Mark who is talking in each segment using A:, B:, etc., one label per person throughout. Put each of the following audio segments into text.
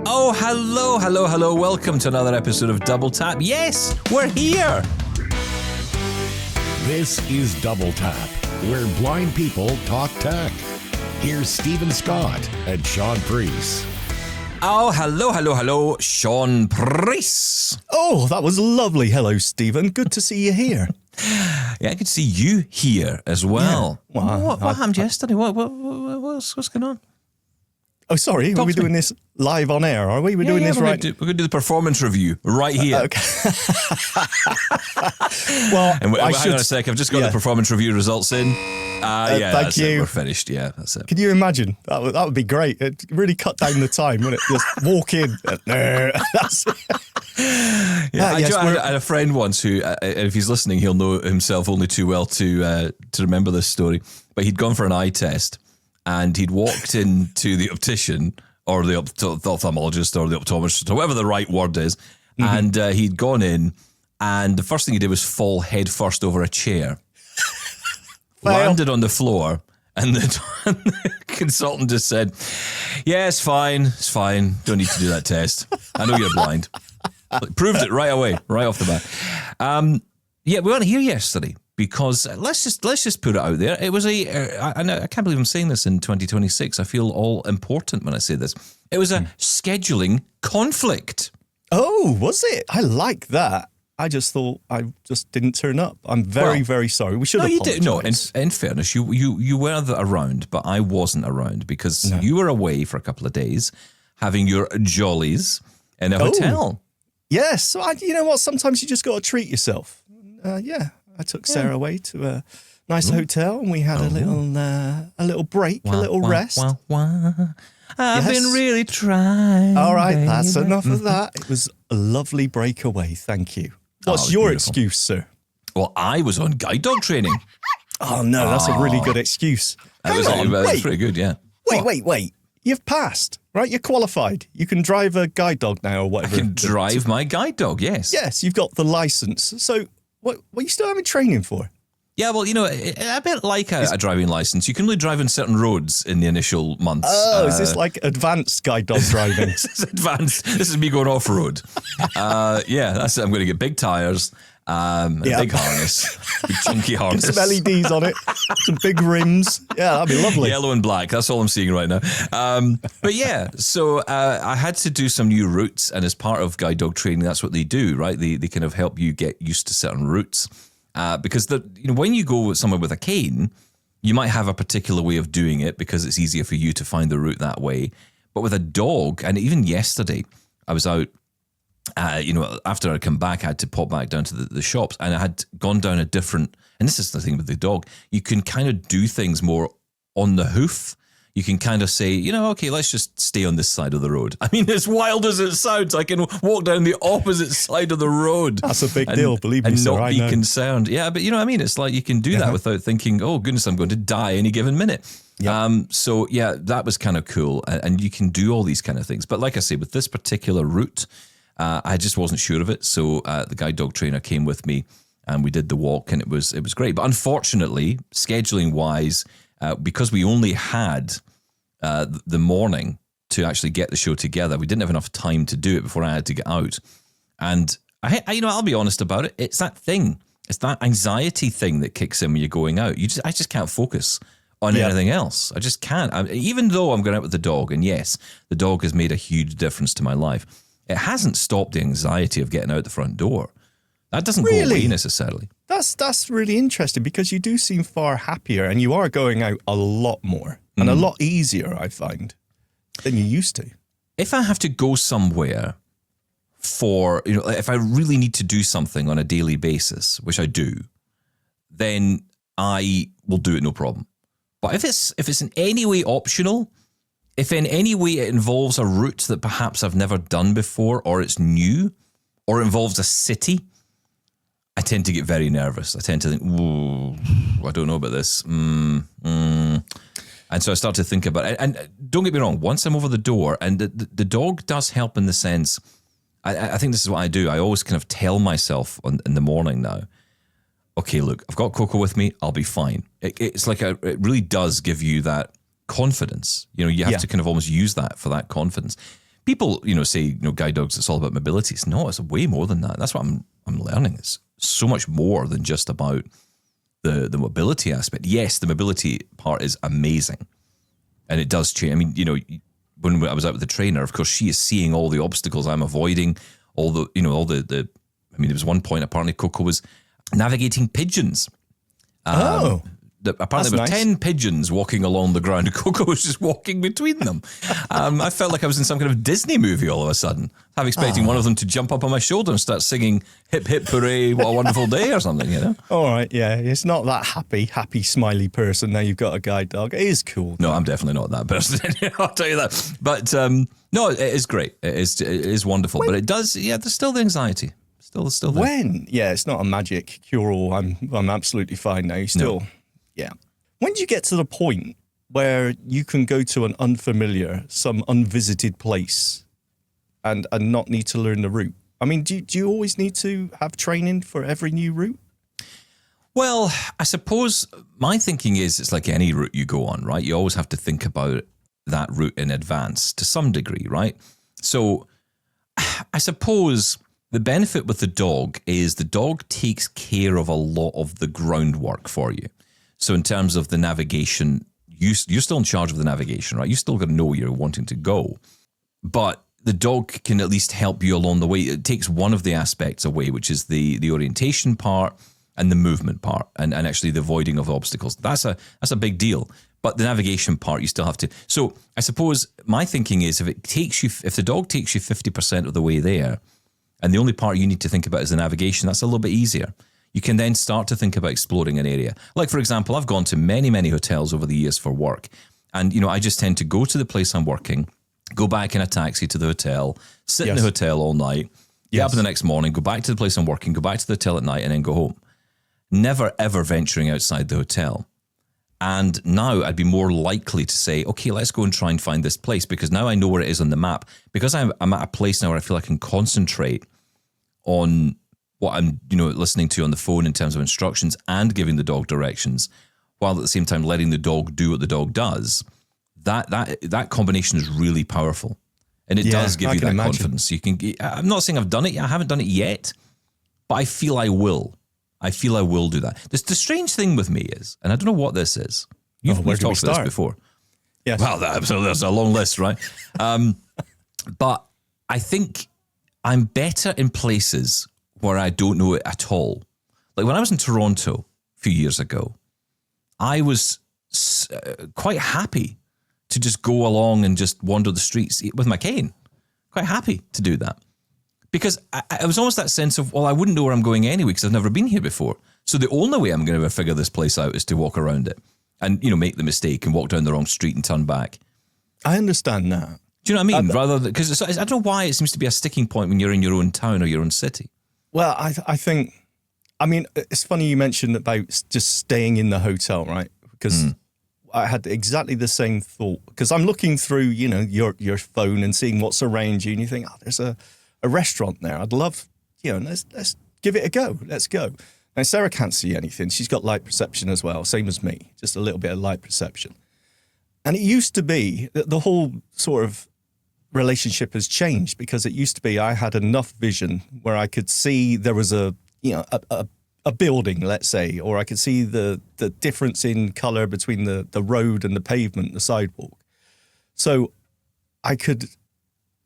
A: Oh, hello. Welcome to another episode of Double Tap. Yes, we're here.
B: This is Double Tap, where blind people talk tech. Here's Stephen Scott and Shaun Preece.
A: Oh, hello, Shaun Preece.
C: Oh, that was lovely. Hello, Stephen. Good to see you here.
A: Yeah, I could see you here as well.
C: Yeah. Well,
A: what happened yesterday? What's going on?
C: Oh, sorry. Are we doing this live on air? Are we? We're doing this right.
A: We're going to do the performance review right here.
C: Okay. Well,
A: hang on a sec. I've just got the performance review results in.
C: Thank you.
A: We're finished. Yeah, that's it.
C: Can you imagine? That would be great. It'd really cut down the time, wouldn't it? Just walk in. That's it.
A: I had a friend once who, if he's listening, he'll know himself only too well to remember this story. But he'd gone for an eye test, and he'd walked into the optician or the ophthalmologist or the optometrist or whatever the right word is, and he'd gone in, and the first thing he did was fall head first over a chair, landed on the floor, and the consultant just said, "Yeah, it's fine. Don't need to do that test. I know you're blind." Proved it right away, right off the bat. We weren't here yesterday because let's just put it out there. It was I can't believe I'm saying this in 2026. I feel all important when I say this. It was a scheduling conflict.
C: Oh, was it? I like that. I just thought I just didn't turn up. I'm very sorry. We should have apologized.
A: No, in fairness, you were around, but I wasn't around because you were away for a couple of days having your jollies in a hotel.
C: Yes. So you know what? Sometimes you just got to treat yourself. I took Sarah away to a nice hotel, and we had a little break, a little rest.
A: I've been really trying.
C: All right,
A: baby.
C: that's enough of that. It was a lovely breakaway. Thank you. What's your excuse, sir?
A: Well, I was on guide dog training.
C: Oh, no, that's a really good excuse.
A: It was pretty good, yeah.
C: Wait. You've passed, right? You're qualified. You can drive a guide dog now or whatever.
A: I can drive my guide dog, yes.
C: Yes, you've got the license. So what are you still having training for?
A: Yeah, well, a bit like a driving license. You can only drive on certain roads in the initial months.
C: Oh, is this like advanced guide dog driving?
A: This is advanced. This is me going off-road. That's it. I'm going to get big tyres, a big harness, big chunky harness.
C: Get some LEDs on it, some big rims. Yeah, that'd be lovely.
A: Yellow and black. That's all I'm seeing right now. So I had to do some new routes, and as part of guide dog training, that's what they do, right? They kind of help you get used to certain routes. Because when you go somewhere with a cane, you might have a particular way of doing it because it's easier for you to find the route that way. But with a dog, and even yesterday, I was out, after I come back, I had to pop back down to the shops, and I had gone down a different, and this is the thing with the dog, you can kind of do things more on the hoof. You can kind of say, okay, let's just stay on this side of the road. I mean, as wild as it sounds, I can walk down the opposite side of the road.
C: That's a big deal, believe me,
A: and
C: sir.
A: not be concerned. Yeah, but you know what I mean? It's like you can do that without thinking, oh, goodness, I'm going to die any given minute. Yep. That was kind of cool. And you can do all these kind of things. But like I say, with this particular route, I just wasn't sure of it. So the guide dog trainer came with me, and we did the walk, and it was great. But unfortunately, scheduling-wise, because we only had the morning to actually get the show together, we didn't have enough time to do it before I had to get out. And I'll be honest about it. It's that thing. It's that anxiety thing that kicks in when you're going out. I just can't focus on anything else. I just can't. Even though I'm going out with the dog, and yes, the dog has made a huge difference to my life, it hasn't stopped the anxiety of getting out the front door. That doesn't go away necessarily.
C: That's really interesting because you do seem far happier, and you are going out a lot more and a lot easier, I find, than you used to.
A: If I have to go somewhere for, if I really need to do something on a daily basis, which I do, then I will do it no problem. But if it's in any way optional, if in any way it involves a route that perhaps I've never done before, or it's new, or involves a city, I tend to get very nervous. I tend to think, ooh, I don't know about this. And so I start to think about it. And don't get me wrong, once I'm over the door, and the dog does help in the sense, I think this is what I do. I always kind of tell myself in the morning now, okay, look, I've got Coco with me. I'll be fine. It's like it really does give you that confidence. You have to kind of almost use that for that confidence. People, say, guide dogs, it's all about mobility. It's not, it's way more than that. That's what I'm learning. It's so much more than just about the mobility aspect. Yes, the mobility part is amazing. And it does change. I mean, when I was out with the trainer, of course, she is seeing all the obstacles I'm avoiding, all the there was one point, apparently Coco was navigating pigeons. Apparently there were 10 pigeons walking along the ground. Coco was just walking between them. I felt like I was in some kind of Disney movie all of a sudden. I'm expecting one of them to jump up on my shoulder and start singing "Hip Hip Hooray, What a Wonderful Day" or something,
C: All right, yeah. It's not that happy, smiley person. Now you've got a guide dog. It is cool.
A: No, I'm definitely not that person. I'll tell you that. But no, it is great. It is wonderful. But it does, there's still the anxiety. Still there.
C: When? Yeah, it's not a magic cure-all. I'm absolutely fine now. You still... No. Yeah. When do you get to the point where you can go to an unfamiliar, some unvisited place and not need to learn the route? I mean, do you always need to have training for every new route?
A: Well, I suppose my thinking is it's like any route you go on, right? You always have to think about that route in advance to some degree, right? So I suppose the benefit with the dog is the dog takes care of a lot of the groundwork for you. So in terms of the navigation, you're still in charge of the navigation, right? You still got to know where you're wanting to go. But the dog can at least help you along the way. It takes one of the aspects away, which is the orientation part and the movement part, and actually the avoiding of obstacles. That's a big deal. But the navigation part, you still have to. So I suppose my thinking is if the dog takes you 50% of the way there, and the only part you need to think about is the navigation, that's a little bit easier. You can then start to think about exploring an area. Like, for example, I've gone to many, many hotels over the years for work. And, I just tend to go to the place I'm working, go back in a taxi to the hotel, sit in the hotel all night, get up in the next morning, go back to the place I'm working, go back to the hotel at night, and then go home. Never, ever venturing outside the hotel. And now I'd be more likely to say, okay, let's go and try and find this place, because now I know where it is on the map. Because I'm at a place now where I feel I can concentrate on what I'm, listening to on the phone in terms of instructions and giving the dog directions, while at the same time letting the dog do what the dog does. That combination is really powerful, and it does give you that confidence. You can. I'm not saying I've done it. I haven't done it yet, but I feel I will. I feel I will do that. The strange thing with me is, and I don't know what this is. We've talked about this before.
C: Yes.
A: Well, there's a long list, right? But I think I'm better in places where I don't know it at all. Like when I was in Toronto a few years ago, I was quite happy to just go along and just wander the streets with my cane. Quite happy to do that. Because I was almost that sense of, well, I wouldn't know where I'm going anyway because I've never been here before. So the only way I'm going to ever figure this place out is to walk around it and, make the mistake and walk down the wrong street and turn back.
C: I understand that.
A: Do you know what I mean? Rather than, because I don't know why it seems to be a sticking point when you're in your own town or your own city.
C: Well, I think, it's funny you mentioned about just staying in the hotel, right? Because I had exactly the same thought. Because I'm looking through, your phone and seeing what's around you, and you think, there's a restaurant there. I'd love, let's give it a go. Let's go. Now, Sarah can't see anything. She's got light perception as well, same as me, just a little bit of light perception. And it used to be that the whole sort of relationship has changed, because it used to be I had enough vision where I could see there was a building, let's say, or I could see the difference in color between the road and the pavement, the sidewalk. So I could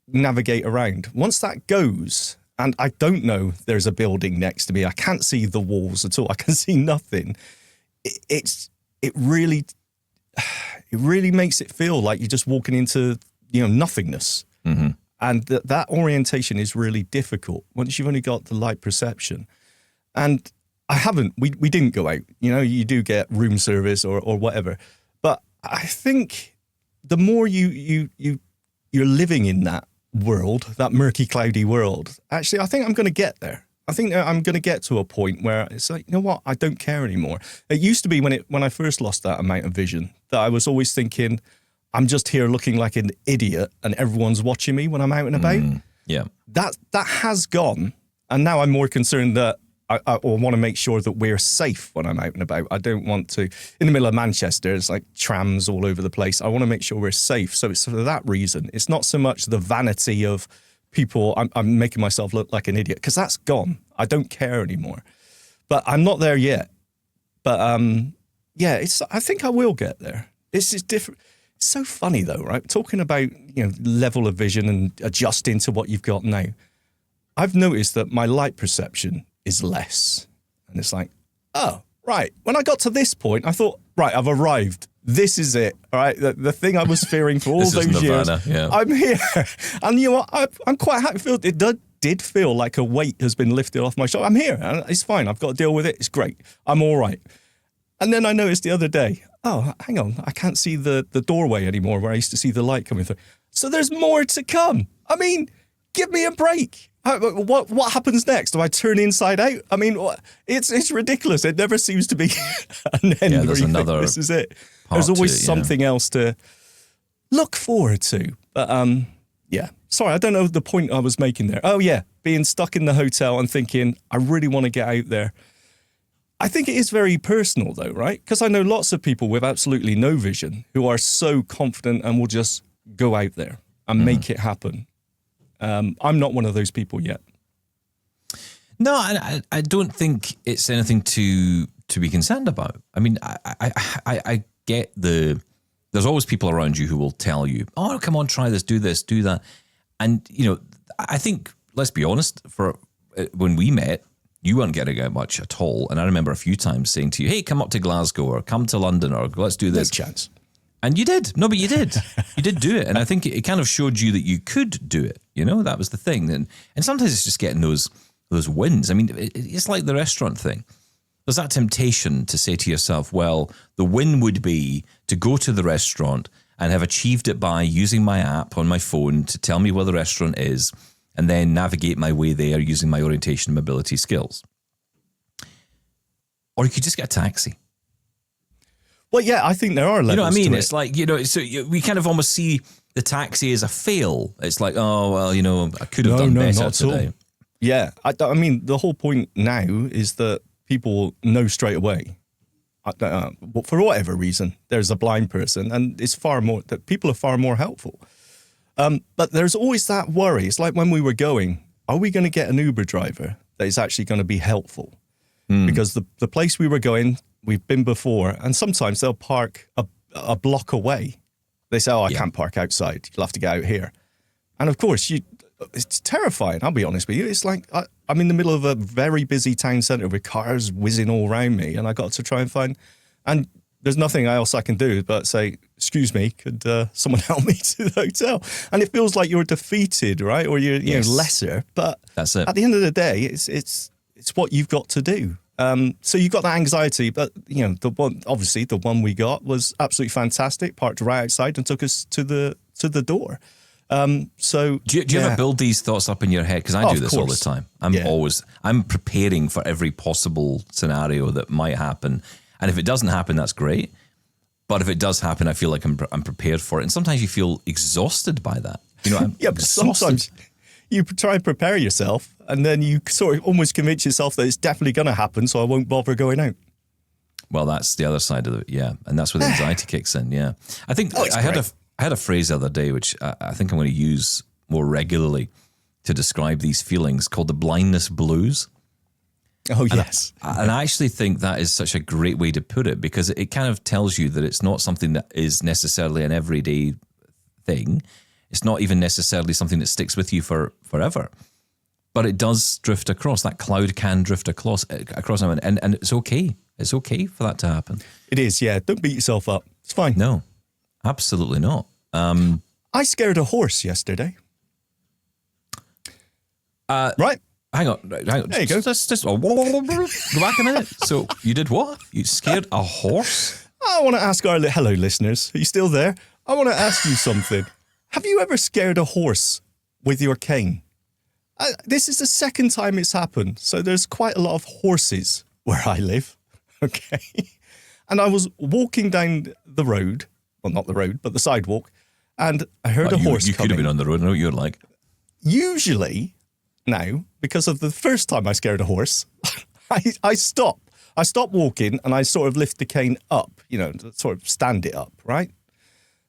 C: navigate around. Once that goes, and I don't know there's a building next to me, I can't see the walls at all, I can see nothing. It really makes it feel like you're just walking into nothingness. Mm-hmm. And that orientation is really difficult once you've only got the light perception. And we didn't go out, you do get room service or whatever. But I think the more you're living in that world, that murky, cloudy world, actually, I think I'm going to get there. I think I'm going to get to a point where it's like, you know what, I don't care anymore. It used to be when I first lost that amount of vision that I was always thinking, I'm just here looking like an idiot and everyone's watching me when I'm out and about.
A: Yeah.
C: That has gone. And now I'm more concerned that I want to make sure that we're safe when I'm out and about. I don't want to, in the middle of Manchester, it's like trams all over the place. I want to make sure we're safe. So it's for that reason. It's not so much the vanity of people, I'm making myself look like an idiot, because that's gone. I don't care anymore. But I'm not there yet. But yeah, I think I will get there. It's just different. It's so funny though, right? Talking about, level of vision and adjusting to what you've got now. I've noticed that my light perception is less. And it's like, oh, right. When I got to this point, I thought, right, I've arrived. This is it, all right? The thing I was fearing for all those years. Yeah. I'm here. And you know what? I'm quite happy. It did feel like a weight has been lifted off my shoulder. I'm here. And it's fine. I've got to deal with it. It's great. I'm all right. And then I noticed the other day, oh, hang on. I can't see the doorway anymore where I used to see the light coming through. So there's more to come. I mean, give me a break. What happens next? Do I turn inside out? I mean, it's ridiculous. It never seems to be an end.
A: Yeah, there's another.
C: This is it. There's always something else to look forward to. But yeah. Sorry, I don't know the point I was making there. Oh yeah, being stuck in the hotel and thinking I really want to get out there. I think it is very personal though, right? Because I know lots of people with absolutely no vision who are so confident and will just go out there and make it happen. I'm not one of those people yet.
A: No, I don't think it's anything to be concerned about. I mean, I get there's always people around you who will tell you, oh, come on, try this, do that. And, I think, let's be honest, when we met, you weren't getting out much at all. And I remember a few times saying to you, hey, come up to Glasgow or come to London or let's do this.
C: No chance.
A: And you did. No, but you did. You did do it. And I think it kind of showed you that you could do it. That was the thing. And sometimes it's just getting those wins. I mean, it's like the restaurant thing. There's that temptation to say to yourself, well, the win would be to go to the restaurant and have achieved it by using my app on my phone to tell me where the restaurant is and then navigate my way there using my orientation and mobility skills. Or you could just get a taxi.
C: Well, yeah, I think there are levels.
A: You know what I mean?
C: To
A: It's like, we kind of almost see the taxi as a fail. It's like, oh, well, I could have done better today.
C: Yeah. I mean, the whole point now is that people know straight away. For whatever reason, there's a blind person, and it's far more that people are far more helpful. But there's always that worry. It's like when we were going, are we going to get an Uber driver that is actually going to be helpful? Because the place we were going, we've been before, and sometimes they'll park a block away. They say, I can't park outside. You'll have to get out here. And of course, it's terrifying, I'll be honest with you. It's like I'm in the middle of a very busy town centre with cars whizzing all around me, and I got to try and find... And there's nothing else I can do but say, excuse me, could someone help me to the hotel? And it feels like you're defeated, right? Or you're lesser. But
A: that's it.
C: At the end of the day, it's what you've got to do. So you got that anxiety, but the one we got was absolutely fantastic. Parked right outside and took us to the door. So
A: do you ever build these thoughts up in your head? Because I do this all the time. I'm preparing for every possible scenario that might happen, and if it doesn't happen, that's great. But if it does happen, I feel like I'm prepared for it. And sometimes you feel exhausted by that.
C: But sometimes you try and prepare yourself, and then you sort of almost convince yourself that it's definitely going to happen, so I won't bother going out.
A: Well, that's the other side of it, yeah. And that's where the anxiety kicks in, yeah. I think I had a phrase the other day, which I think I'm going to use more regularly to describe these feelings, called the blindness blues.
C: Oh, yes.
A: And I actually think that is such a great way to put it, because it kind of tells you that it's not something that is necessarily an everyday thing. It's not even necessarily something that sticks with you forever. But it does drift across. That cloud can drift across and it's okay. It's okay for that to happen.
C: It is, yeah. Don't beat yourself up. It's fine.
A: No, absolutely not.
C: I scared a horse yesterday. Right.
A: Hang on.
C: There you go.
A: Just go back a minute. So you did what? You scared a horse?
C: I want to ask our hello listeners. Are you still there? I want to ask you something. Have you ever scared a horse with your cane? This is the second time it's happened. So there's quite a lot of horses where I live. Okay. And I was walking down the road. Well, not the road, but the sidewalk. And I heard a horse coming.
A: You could have been on the road. I know what you're like.
C: Usually now, because of the first time I scared a horse, I stop. I stop walking and I sort of lift the cane up, sort of stand it up, right?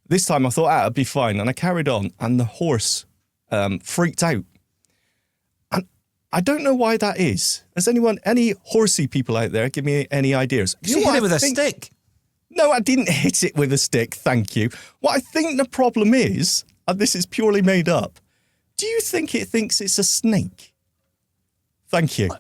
C: This time I thought, it'd be fine. And I carried on and the horse freaked out. And I don't know why that is. Has any horsey people out there, give me any ideas?
A: You hit it with a stick.
C: No, I didn't hit it with a stick, thank you. What I think the problem is, and this is purely made up, do you think it thinks it's a snake? Thank you.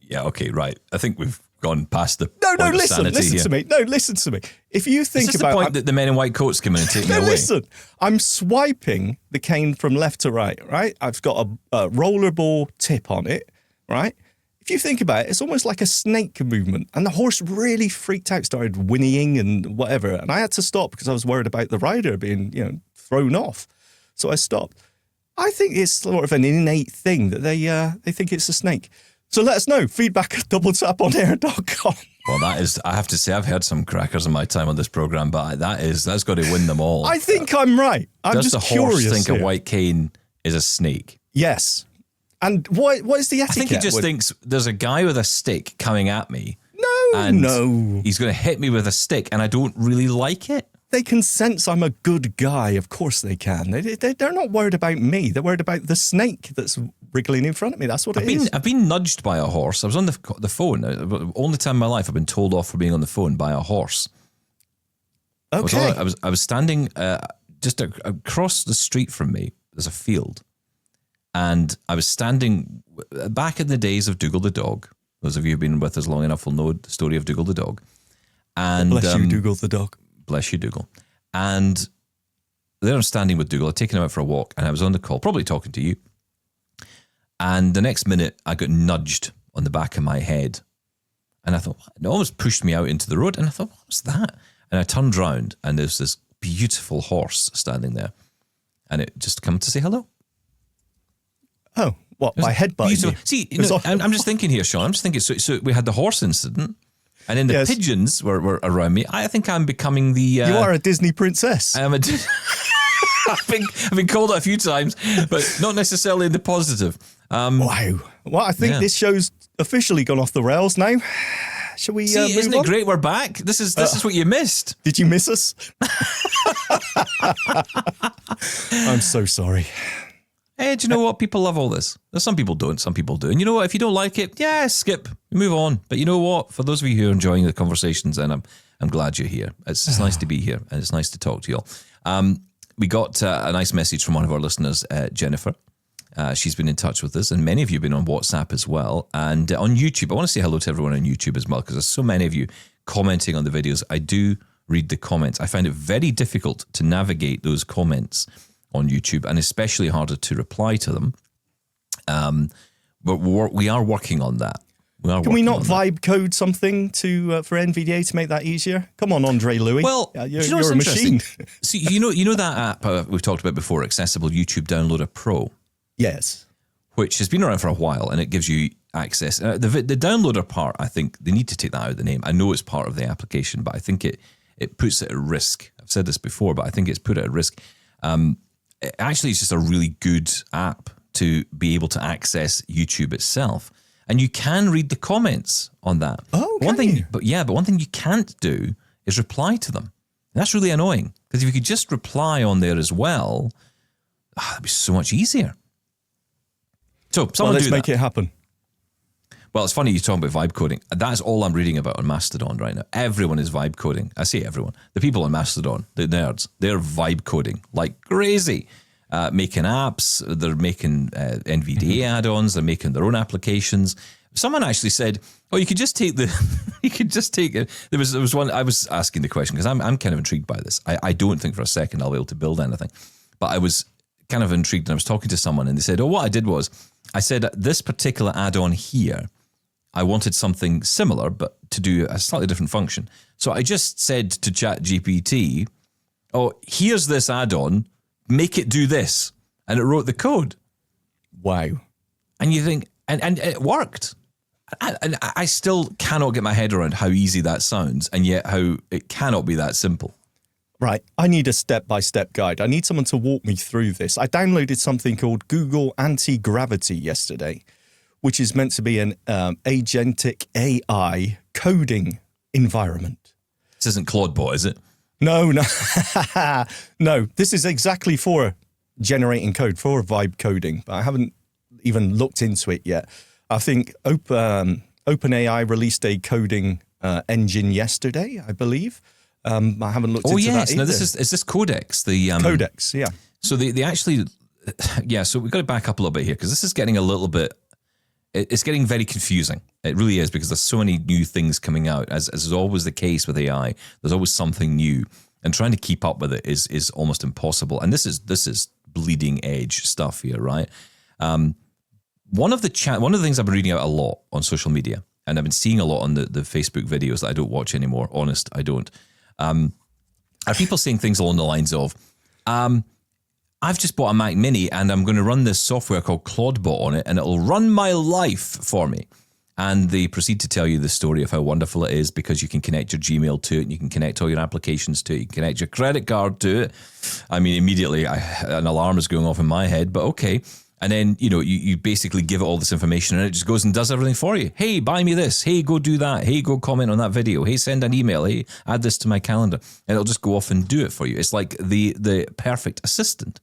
A: Yeah, okay, right. I think we've gone past the
C: No, listen to me. No, listen to me. If you think
A: is this
C: about
A: the point that the men in white coats come in and take me away?
C: Listen, I'm swiping the cane from left to right, right? I've got a rollerball tip on it, right? If you think about it, it's almost like a snake movement. And the horse really freaked out, started whinnying and whatever. And I had to stop because I was worried about the rider being, thrown off. So I stopped. I think it's sort of an innate thing that they think it's a snake. So let us know. Feedback at doubletaponair.com.
A: Well, I have to say, I've heard some crackers in my time on this program, but that's got to win them all.
C: I think I'm right. I'm
A: Does
C: just
A: the horse
C: curious
A: think
C: here.
A: a white cane is a snake?
C: Yes. And what is the etiquette?
A: I think he just thinks there's a guy with a stick coming at me.
C: No.
A: He's going to hit me with a stick, and I don't really like it.
C: They can sense I'm a good guy. Of course they can. They're not worried about me. They're worried about the snake that's wriggling in front of me. That's what it is.
A: I've been nudged by a horse. I was on the phone. Only time in my life I've been told off for being on the phone by a horse.
C: Okay.
A: I was standing just across the street from me. There's a field. And I was standing back in the days of Dougal the dog. Those of you who've been with us long enough will know the story of Dougal the dog. And
C: bless you, Dougal the dog.
A: Bless you, Dougal. And there I'm standing with Dougal. I'd taken him out for a walk and I was on the call, probably talking to you. And the next minute I got nudged on the back of my head. And I thought, it almost pushed me out into the road. And I thought, what was that? And I turned round and there's this beautiful horse standing there. And it just come to say hello.
C: Oh, what? My headbutt.
A: See, I'm just thinking here, Shaun. I'm just thinking. So we had the horse incident, and then the pigeons were around me. I think I'm becoming the.
C: You are a Disney princess.
A: I am I've been called it a few times, but not necessarily in the positive.
C: Wow. Well, I think this show's officially gone off the rails now. Shall we?
A: See, isn't
C: move
A: it great? We're back. This is what you missed.
C: Did you miss us? I'm so sorry.
A: Hey, do you know what? People love all this. Some people don't, some people do. And you know what? If you don't like it, skip, move on. But you know what? For those of you who are enjoying the conversations, and I'm glad you're here. It's nice to be here, and it's nice to talk to you all. We got a nice message from one of our listeners, Jennifer. She's been in touch with us, and many of you have been on WhatsApp as well. And on YouTube, I want to say hello to everyone on YouTube as well, because there's so many of you commenting on the videos. I do read the comments. I find it very difficult to navigate those comments on YouTube, and especially harder to reply to them. But we are working on that. Can we not
C: vibe code something for NVDA to make that easier? Come on, Andre Louis.
A: Well,
C: you're a machine.
A: See, you know that app we've talked about before, Accessible YouTube Downloader Pro?
C: Yes.
A: Which has been around for a while, and it gives you access. The downloader part, I think they need to take that out of the name. I know it's part of the application, but I think it puts it at risk. I've said this before, but I think it's put it at risk. Actually, it's just a really good app to be able to access YouTube itself. And you can read the comments on that.
C: Oh,
A: one thing you can't do is reply to them. And that's really annoying, because if you could just reply on there as well, that'd be so much easier. So
C: let's make it happen.
A: Well, it's funny you're talking about vibe coding. That's all I'm reading about on Mastodon right now. Everyone is vibe coding. I say everyone. The people on Mastodon, the nerds, they're vibe coding like crazy. Making apps, they're making NVDA add-ons, they're making their own applications. Someone actually said, "Oh, you could just take it." There was one. I was asking the question because I'm kind of intrigued by this. I don't think for a second I'll be able to build anything, but I was kind of intrigued, and I was talking to someone, and they said, "Oh, what I did was I said this particular add-on here, I wanted something similar, but to do a slightly different function. So I just said to ChatGPT, oh, here's this add-on, make it do this." And it wrote the code.
C: Wow.
A: And you think, and it worked. And I still cannot get my head around how easy that sounds, and yet how it cannot be that simple.
C: Right. I need a step-by-step guide. I need someone to walk me through this. I downloaded something called Google Anti-Gravity yesterday, which is meant to be an agentic AI coding environment.
A: This isn't Claudebot, is it?
C: No. No, this is exactly for generating code, for vibe coding, but I haven't even looked into it yet. I think OpenAI released a coding engine yesterday, I believe. I haven't looked into that either.
A: No, is this Codex? The
C: Codex, yeah.
A: So they actually, so we've got to back up a little bit here because this is getting a little bit, it's getting very confusing. It really is, because there's so many new things coming out. As is always the case with AI, there's always something new, and trying to keep up with it is almost impossible. And this is bleeding edge stuff here, right? One of the things I've been reading out a lot on social media, and I've been seeing a lot on the Facebook videos that I don't watch anymore. Honest, I don't. Are people saying things along the lines of, I've just bought a Mac Mini and I'm going to run this software called Claudebot on it and it'll run my life for me. And they proceed to tell you the story of how wonderful it is because you can connect your Gmail to it and you can connect all your applications to it. You can connect your credit card to it. I mean, immediately an alarm is going off in my head, but okay. And then, you basically give it all this information and it just goes and does everything for you. Hey, buy me this. Hey, go do that. Hey, go comment on that video. Hey, send an email. Hey, add this to my calendar. And it'll just go off and do it for you. It's like the perfect assistant.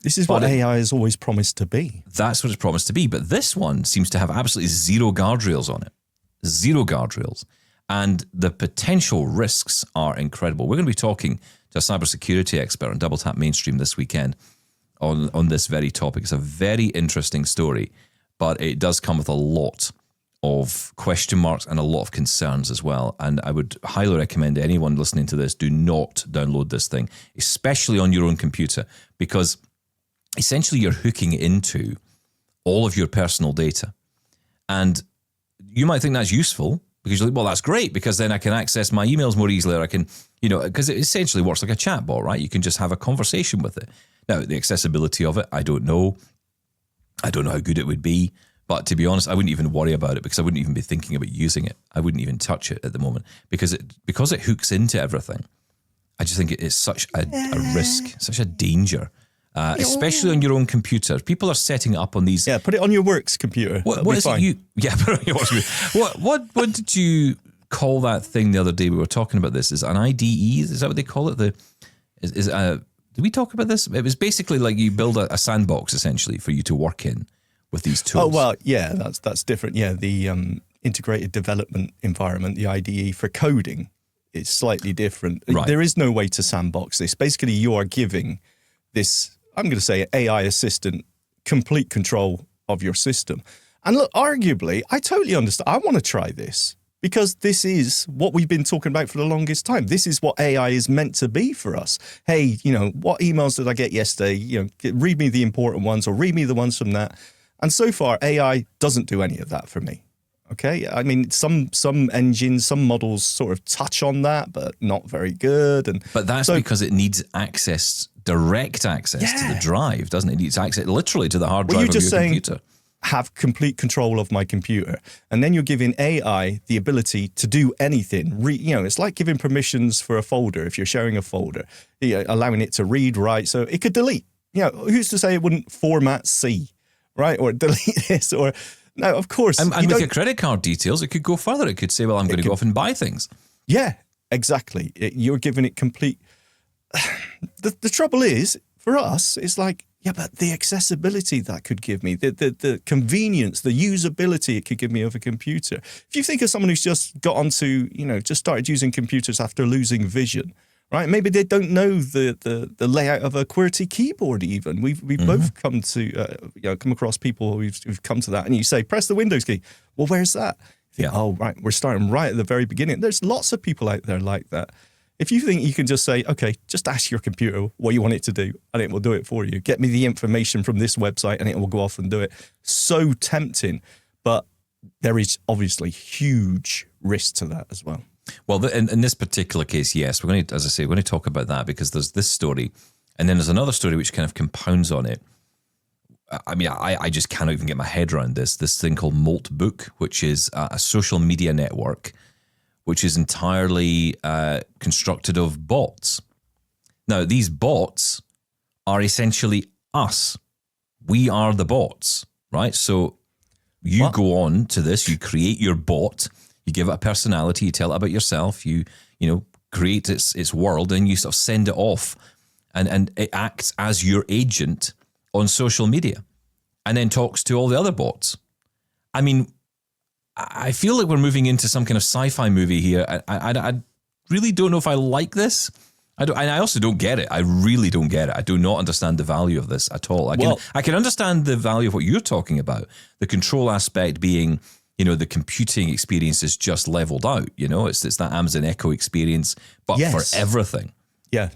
C: This is what AI has always promised to be.
A: That's what it's promised to be. But this one seems to have absolutely zero guardrails on it. Zero guardrails. And the potential risks are incredible. We're going to be talking to a cybersecurity expert on Double Tap Mainstream this weekend on this very topic. It's a very interesting story, but it does come with a lot of question marks and a lot of concerns as well. And I would highly recommend anyone listening to this, do not download this thing, especially on your own computer, because essentially you're hooking into all of your personal data. And you might think that's useful because you're like, well, that's great because then I can access my emails more easily, or I can, because it essentially works like a chatbot, right? You can just have a conversation with it. Now, the accessibility of it, I don't know. I don't know how good it would be. But to be honest, I wouldn't even worry about it because I wouldn't even be thinking about using it. I wouldn't even touch it at the moment because it hooks into everything. I just think it's such a risk, such a danger, especially on your own computer. People are setting it up on these.
C: Yeah, put it on your works computer.
A: What is it you? Yeah, put it on your works computer. What did you call that thing the other day? We were talking about this. Is an IDE? Is that what they call it? Did we talk about this? It was basically like you build a sandbox essentially for you to work in with these tools.
C: Oh, well, yeah, that's different. Yeah, the integrated development environment, the IDE for coding, is slightly different.
A: Right.
C: There is no way to sandbox this. Basically, you are giving this, I'm going to say, AI assistant complete control of your system. And look, arguably, I totally understand. I want to try this. Because this is what we've been talking about for the longest time. This is what AI is meant to be for us. Hey, what emails did I get yesterday? Read me the important ones or read me the ones from that. And so far, AI doesn't do any of that for me. Okay? I mean, some engines, some models sort of touch on that, but not very good.
A: But that's because it needs direct access to the drive, doesn't it? It needs access literally to the hard drive of your computer.
C: Have complete control of my computer, and then you're giving AI the ability to do anything. It's like giving permissions for a folder. If you're sharing a folder, allowing it to read, write, so it could delete. Who's to say it wouldn't format C, right, or delete this, or no? Of course,
A: and with your credit card details, it could go further. It could say, "Well, I'm going to go off and buy things."
C: Yeah, exactly. You're giving it complete. The trouble is for us, it's like. Yeah, but the accessibility that could give me, the convenience, the usability it could give me of a computer. If you think of someone who's just got onto, just started using computers after losing vision, right? Maybe they don't know the layout of a QWERTY keyboard even. We've both come across people who've come to that, and you say, press the Windows key. Well, where's that? You think, oh, right, we're starting right at the very beginning. There's lots of people out there like that. If you think you can just say, okay, just ask your computer what you want it to do, and it will do it for you. Get me the information from this website, and it will go off and do it. So tempting, but there is obviously huge risk to that as well.
A: Well, in this particular case, yes, we're going to, as I say, we're going to talk about that because there's this story, and then there's another story which kind of compounds on it. I mean, I just cannot even get my head around this thing called Moltbook, which is a social media network which is entirely constructed of bots. Now, these bots are essentially us. We are the bots, right? So You go on to this, you create your bot, you give it a personality, you tell it about yourself, you create its world, and you sort of send it off, and it acts as your agent on social media, and then talks to all the other bots. I mean, I feel like we're moving into some kind of sci-fi movie here. I really don't know if I like this. And I also don't get it. I really don't get it. I do not understand the value of this at all. I can understand the value of what you're talking about. The control aspect being, the computing experience is just leveled out. It's that Amazon Echo experience, but for everything.
C: Yeah.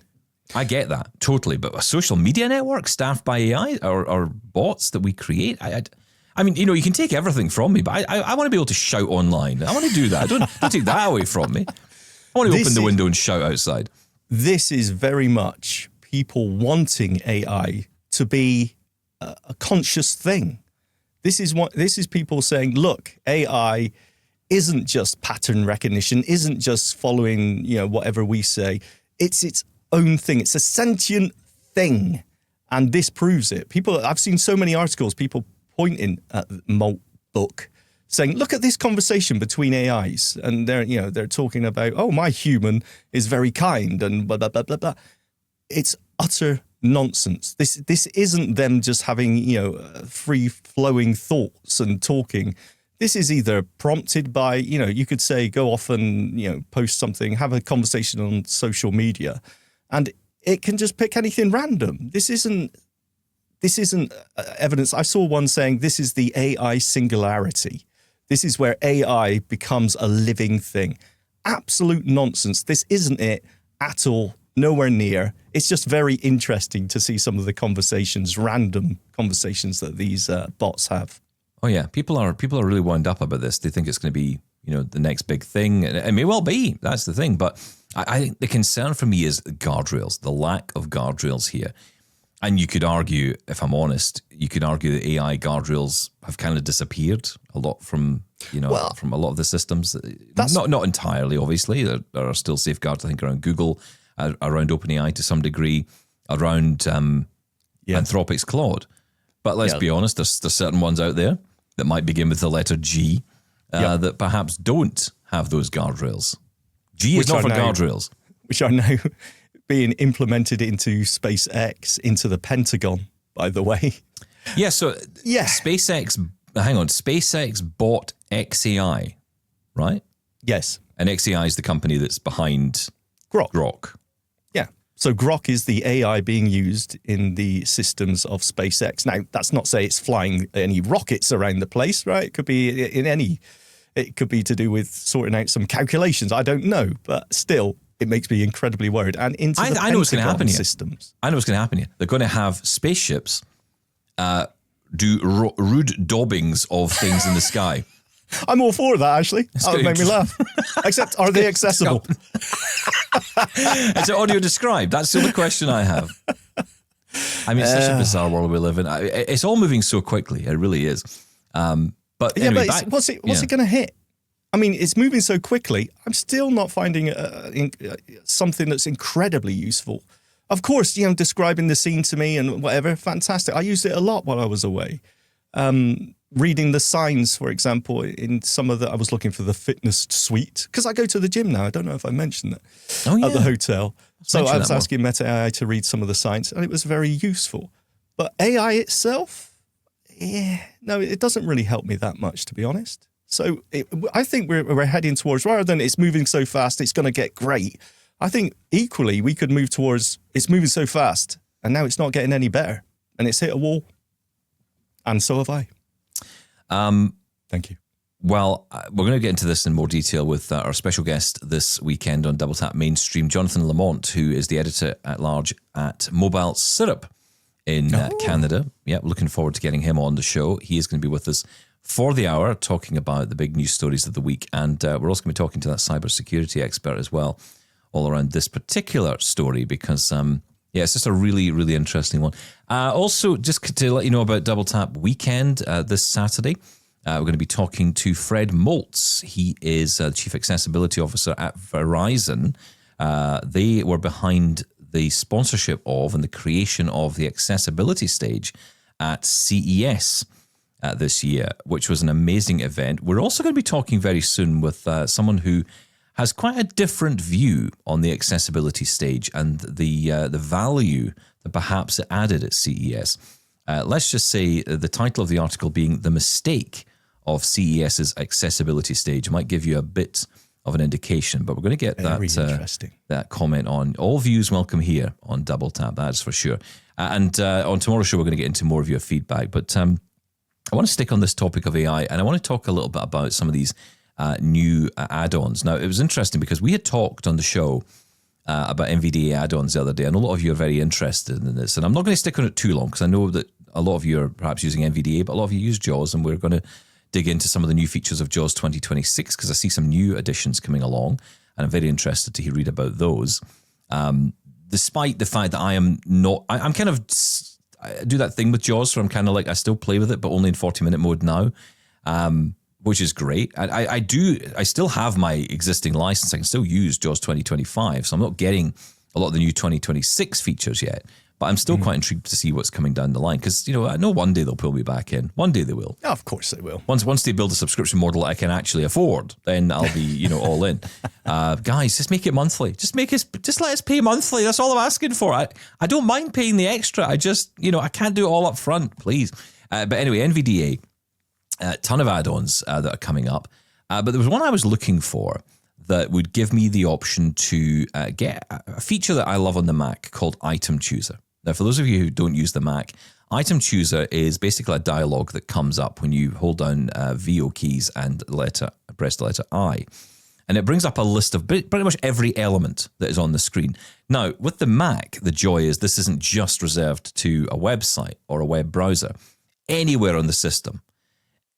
A: I get that totally. But a social media network staffed by AI or bots that we create, I mean, you can take everything from me, but I want to be able to shout online. I want to do that. Don't take that away from me. I want to open the window and shout outside.
C: This is very much people wanting AI to be a conscious thing. This is people saying, look, AI isn't just pattern recognition, isn't just following, whatever we say. It's its own thing. It's a sentient thing. And this proves it. I've seen so many articles, people pointing at the Molt book, saying, look at this conversation between AIs. And they're talking about, oh, my human is very kind and blah, blah, blah, blah, blah. It's utter nonsense. This isn't them just having, free-flowing thoughts and talking. This is either prompted by, you could say, go off and, post something, have a conversation on social media, and it can just pick anything random. This isn't evidence. I saw one saying this is the AI singularity. This is where AI becomes a living thing. Absolute nonsense. This isn't it at all. Nowhere near. It's just very interesting to see some of the random conversations that these bots have.
A: Oh yeah, people are really wound up about this. They think it's going to be, the next big thing. And it may well be. That's the thing. But I think the concern for me is guardrails, the lack of guardrails here. And you could argue, if I'm honest, that AI guardrails have kind of disappeared a lot from a lot of the systems. Not entirely, obviously. There are still safeguards, I think, around Google, around OpenAI to some degree, around Anthropic's Claude. But let's be honest, there's certain ones out there that might begin with the letter G that perhaps don't have those guardrails. G is not for guardrails.
C: Which are now being implemented into SpaceX, into the Pentagon, by the way.
A: Yeah, so SpaceX bought XAI, right?
C: Yes.
A: And XAI is the company that's behind Grok.
C: Yeah. So Grok is the AI being used in the systems of SpaceX. Now, that's not say it's flying any rockets around the place, right? It could be it could be to do with sorting out some calculations. I don't know, but still, it makes me incredibly worried. And
A: I know what's going to happen here.
C: Systems.
A: I know what's going to happen here. They're going to have spaceships do rude daubings of things in the sky.
C: I'm all for that, actually. That would make me laugh. Except, are they accessible?
A: Is it audio described? That's the only question I have. I mean, it's such a bizarre world we live in. It's all moving so quickly. It really is. But anyway,
C: what's it going to hit? I mean, it's moving so quickly. I'm still not finding something that's incredibly useful. Of course, describing the scene to me and whatever, fantastic. I used it a lot while I was away. Reading the signs, for example, in some of I was looking for the fitness suite because I go to the gym now. I don't know if I mentioned that at the hotel. So I was asking Meta AI to read some of the signs, and it was very useful. But AI itself, it doesn't really help me that much, to be honest. So I think we're heading towards, rather than it's moving so fast, it's going to get great. I think equally we could move towards it's moving so fast and now it's not getting any better and it's hit a wall. And so have I. Thank you.
A: Well, we're going to get into this in more detail with our special guest this weekend on Double Tap Mainstream, Jonathan Lamont, who is the editor-at-large at Mobile Syrup in Canada. Yeah, looking forward to getting him on the show. He is going to be with us for the hour, talking about the big news stories of the week. And we're also going to be talking to that cybersecurity expert as well, all around this particular story, because, it's just a really, really interesting one. Also, just to let you know about Double Tap Weekend this Saturday, we're going to be talking to Fred Moltz. He is the Chief Accessibility Officer at Verizon. They were behind the sponsorship of and the creation of the accessibility stage at CES. this year, which was an amazing event. We're also going to be talking very soon with someone who has quite a different view on the accessibility stage and the value that perhaps it added at CES. Let's just say the title of the article being "The Mistake of CES's Accessibility Stage" might give you a bit of an indication, but we're going to get that comment on. All views welcome here on Double Tap, that's for sure. And on tomorrow's show, we're going to get into more of your feedback. But I want to stick on this topic of AI, and I want to talk a little bit about some of these new add-ons. Now, it was interesting because we had talked on the show about NVDA add-ons the other day, and a lot of you are very interested in this. And I'm not going to stick on it too long because I know that a lot of you are perhaps using NVDA, but a lot of you use JAWS, and we're going to dig into some of the new features of JAWS 2026 because I see some new additions coming along, and I'm very interested to read about those. Despite the fact that I'm kind of, I do that thing with JAWS where I'm kind of like, I still play with it, but only in 40-minute mode now, which is great. I still have my existing license. I can still use JAWS 2025, so I'm not getting a lot of the new 2026 features yet, but I'm still quite intrigued to see what's coming down the line because, I know one day they'll pull me back in. One day they will.
C: Yeah, of course they will.
A: Once they build a subscription model I can actually afford, then I'll be, all in. Guys, just make it monthly. Just let us pay monthly. That's all I'm asking for. I don't mind paying the extra. I just, I can't do it all up front, please. But anyway, NVDA, a ton of add-ons that are coming up. But there was one I was looking for that would give me the option to get a feature that I love on the Mac called Item Chooser. Now, for those of you who don't use the Mac, Item Chooser is basically a dialog that comes up when you hold down VO keys and press the letter I. And it brings up a list of pretty much every element that is on the screen. Now, with the Mac, the joy is this isn't just reserved to a website or a web browser. Anywhere on the system,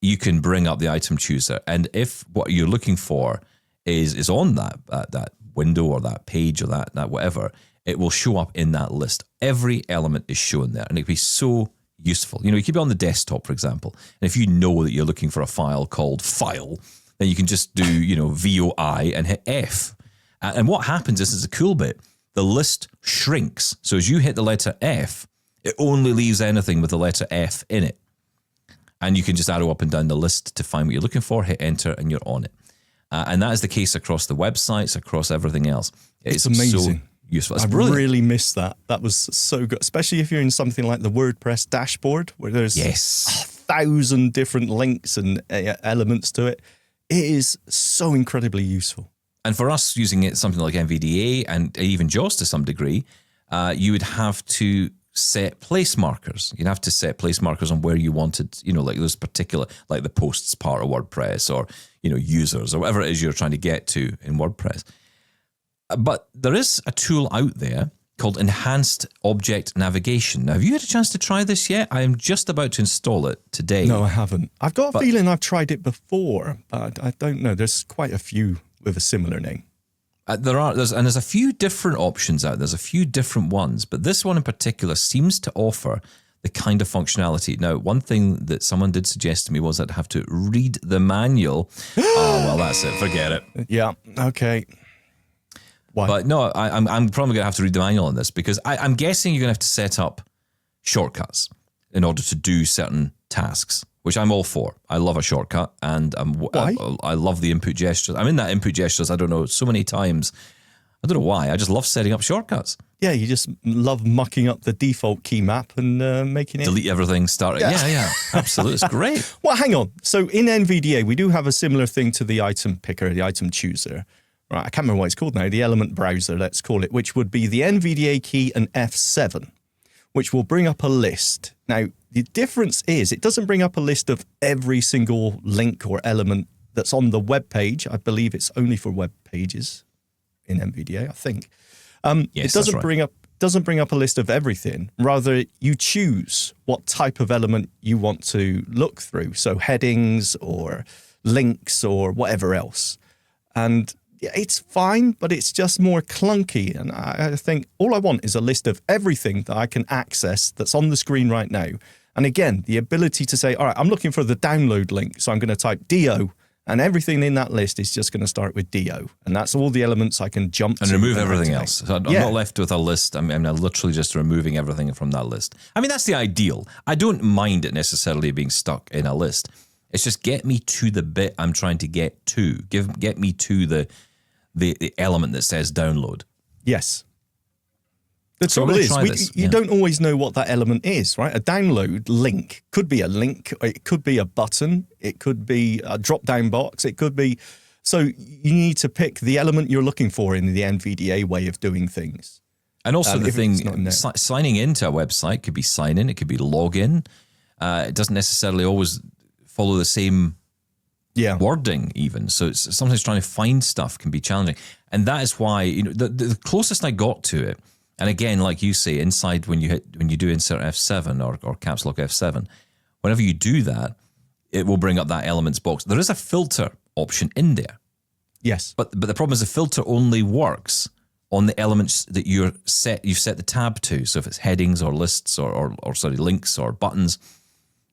A: you can bring up the Item Chooser. And if what you're looking for is on that window or that page or that whatever, it will show up in that list. Every element is shown there, and it'd be so useful. You could be on the desktop, for example, and if you know that you're looking for a file called file, then you can just do, VOI and hit F. And what happens is a cool bit. The list shrinks. So as you hit the letter F, it only leaves anything with the letter F in it. And you can just arrow up and down the list to find what you're looking for, hit enter, and you're on it. And that is the case across the websites, across everything else.
C: It's amazing.
A: So useful. It's
C: I
A: brilliant.
C: really missed that. That was so good, especially if you're in something like the WordPress dashboard where there's 1,000 different links and elements to it. It is so incredibly useful.
A: And for us using it, something like NVDA and even JAWS to some degree, you would have to set place markers. You'd have to set place markers on where you wanted, like those particular, like the posts part of WordPress or, users or whatever it is you're trying to get to in WordPress. But there is a tool out there called Enhanced Object Navigation. Now, have you had a chance to try this yet? I am just about to install it today.
C: No, I haven't. I've got a feeling I've tried it before, but I don't know. There's quite a few with a similar name.
A: There's a few different options out. There's a few different ones, but this one in particular seems to offer the kind of functionality. Now, one thing that someone did suggest to me was I'd have to read the manual. Oh, well, that's it. Forget it.
C: Yeah. Okay. Why?
A: But no, I'm probably going to have to read the manual on this because I'm guessing you're going to have to set up shortcuts in order to do certain tasks, which I'm all for. I love a shortcut, and I love the input gestures. I'm in that input gestures, I don't know, so many times. I don't know why. I just love setting up shortcuts.
C: Yeah, you just love mucking up the default key map and making it...
A: Delete everything, start it. Yeah, absolutely. It's great.
C: Well, hang on. So in NVDA, we do have a similar thing to the item picker, the item chooser. Right, I can't remember what it's called now, the element browser, let's call it, which would be the NVDA key and F7, which will bring up a list. Now, the difference is it doesn't bring up a list of every single link or element that's on the web page. I believe it's only for web pages in NVDA, I think.
A: Yes,
C: it doesn't bring up a list of everything. Rather, you choose what type of element you want to look through. So headings or links or whatever else. And it's fine, but it's just more clunky. And I think all I want is a list of everything that I can access that's on the screen right now. And again, the ability to say, all right, I'm looking for the download link. So I'm going to type DO And everything in that list is just going to start with DO. And that's all the elements I can jump
A: and
C: to.
A: remove everything else. So I'm not left with a list. I'm literally just removing everything from that list. I mean, that's the ideal. I don't mind it necessarily being stuck in a list. It's just get me to the bit I'm trying to get to. Get me to the element that says download.
C: Yes. The trouble is, you don't always know what that element is, right? A download link could be a link, it could be a button, it could be a drop-down box, it could be... So you need to pick the element you're looking for in the NVDA way of doing things.
A: And also the thing, signing into a website could be sign in, it could be login. It doesn't necessarily always follow the same wording even. So it's sometimes trying to find stuff can be challenging. And that is why, the closest I got to it, and again, like you say, inside when you do insert F7 or caps lock F7, whenever you do that, it will bring up that elements box. There is a filter option in there.
C: Yes.
A: But the problem is the filter only works on the elements that you've set the tab to. So if it's headings or lists or links or buttons,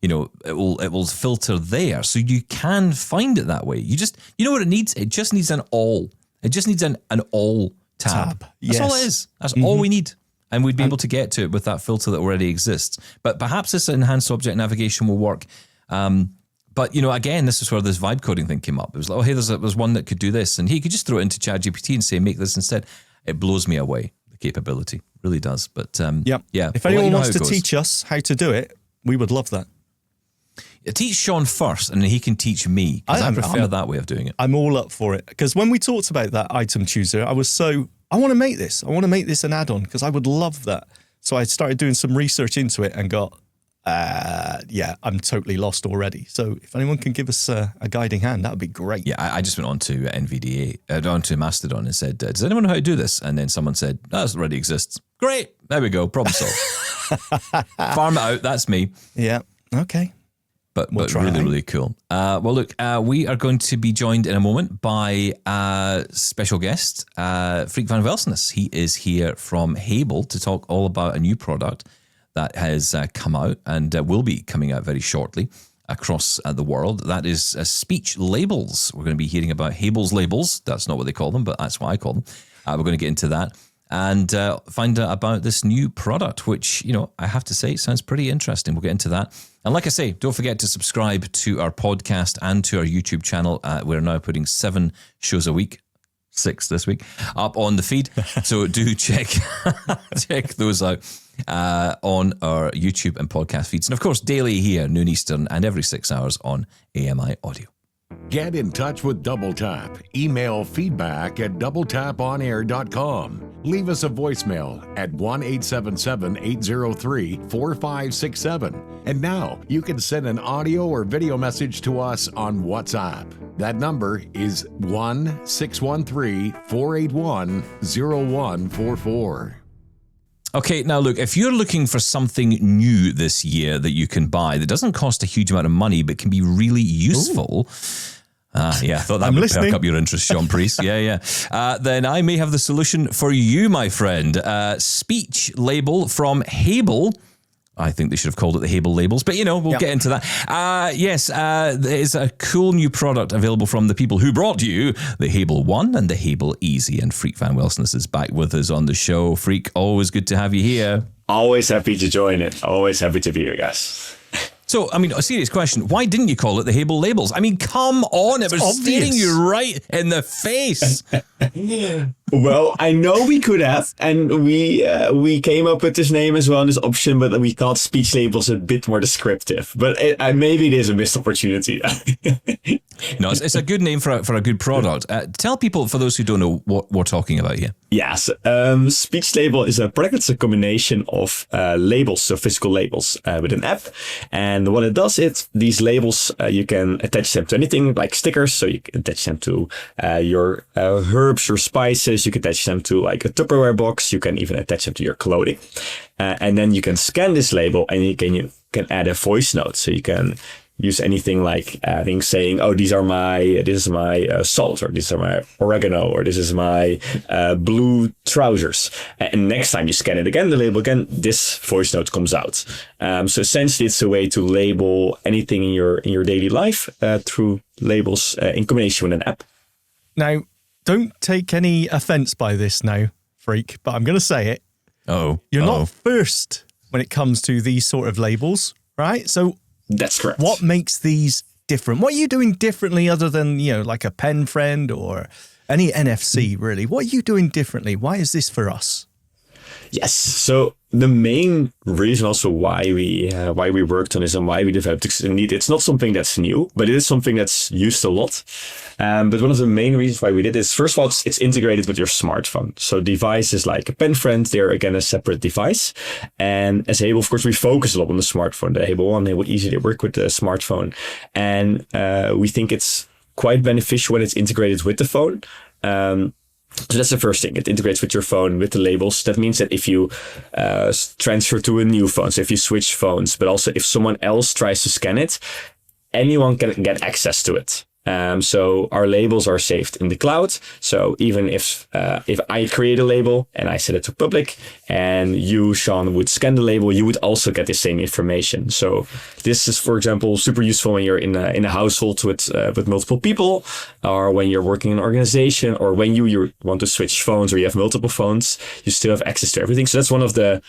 A: it will filter there. So you can find it that way. You know what it needs? It just needs an all. It just needs an all tab. That's all it is. That's all we need. And we'd be able to get to it with that filter that already exists. But perhaps this enhanced object navigation will work. But, again, this is where this vibe coding thing came up. It was like, hey, there's one that could do this. And he could just throw it into ChatGPT and say, make this instead. It blows me away, the capability. It really does. But,
C: If anyone wants to teach us how to do it, we would love that.
A: Teach Shaun first, and then he can teach me, because I prefer that way of doing it.
C: I'm all up for it. Because when we talked about that item chooser, I want to make this. I want to make this an add-on, because I would love that. So I started doing some research into it and got, I'm totally lost already. So if anyone can give us a guiding hand, that would be great. Yeah,
A: I just went on to NVDA, onto Mastodon and said, does anyone know how to do this? And then someone said, that already exists. Great. There we go. Problem solved. Farm it out. That's me.
C: Yeah. Okay.
A: But really cool. We are going to be joined in a moment by a special guest, Freek Van Velsenis. He is here from Hable to talk all about a new product that has come out and will be coming out very shortly across the world. That is SpeechLabels. We're going to be hearing about Hable's labels. That's not what they call them, but that's what I call them. We're going to get into that and find out about this new product, which, I have to say, sounds pretty interesting. We'll get into that. And like I say, don't forget to subscribe to our podcast and to our YouTube channel. We're now putting 7 shows a week, 6 this week, up on the feed. So do check those out on our YouTube and podcast feeds. And of course, daily here, noon Eastern, and every 6 hours on AMI Audio.
B: Get in touch with Double Tap. Email feedback@doubletaponair.com. Leave us a voicemail at 1-877-803-4567. And now you can send an audio or video message to us on WhatsApp. That number is 1-613-481-0144.
A: Okay, now look, if you're looking for something new this year that you can buy that doesn't cost a huge amount of money but can be really useful... I thought that would perk up your interest, Shaun Preece. Then I may have the solution for you, my friend. SpeechLabel from Hable. I think they should have called it the Hable labels, but we'll get into that. There's a cool new product available from the people who brought you the Hable One and the Hable Easy. And Freek Van Velsenis is back with us on the show. Freek, always good to have you here.
D: Always happy to join it. Always happy to be here, guys.
A: So, a serious question. Why didn't you call it the Hable labels? Come on. It was staring you right in the face.
D: Well, I know we could have, and we came up with this name as well, this option, but we thought SpeechLabels a bit more descriptive. But maybe it is a missed opportunity.
A: No, it's a good name for a good product. Tell people, for those who don't know, what we're talking about here.
D: Yes, SpeechLabel is a product that's a combination of labels, so physical labels with an app. And what it does, these labels, you can attach them to anything like stickers. So you can attach them to your herbs, your spices. You can attach them to like a Tupperware box. You can even attach them to your clothing. And then you can scan this label and you can add a voice note. So you can use anything like things saying, oh, this is my salt, or this is my oregano, or this is my blue trousers. And next time you scan it again, the label again, this voice note comes out. So essentially, it's a way to label anything in your daily life through labels in combination with an app.
C: Now, don't take any offense by this now, Freek, but I'm going to say it. You're not first when it comes to these sort of labels, right? So
D: that's correct.
C: What makes these different? What are you doing differently other than, like a pen friend or any NFC, really? What are you doing differently? Why is this for us?
D: Yes. So the main reason also why we worked on this and why we developed this, indeed, it's not something that's new, but it is something that's used a lot. But one of the main reasons why we did is, first of all, it's integrated with your smartphone. So devices like a pen friend, they're again a separate device. And as Hable, of course, we focus a lot on the smartphone. The Hable 1, Hable Easy, they work with the smartphone. And we think it's quite beneficial when it's integrated with the phone. So that's the first thing. It integrates with your phone, with the labels. That means that if you transfer to a new phone, so if you switch phones, but also if someone else tries to scan it, anyone can get access to it. So our labels are saved in the cloud. So even if I create a label and I set it to public, and you, Shaun, would scan the label, you would also get the same information. So this is, for example, super useful when you're in a household with multiple people, or when you're working in an organization, or when you want to switch phones or you have multiple phones, you still have access to everything. So that's one of the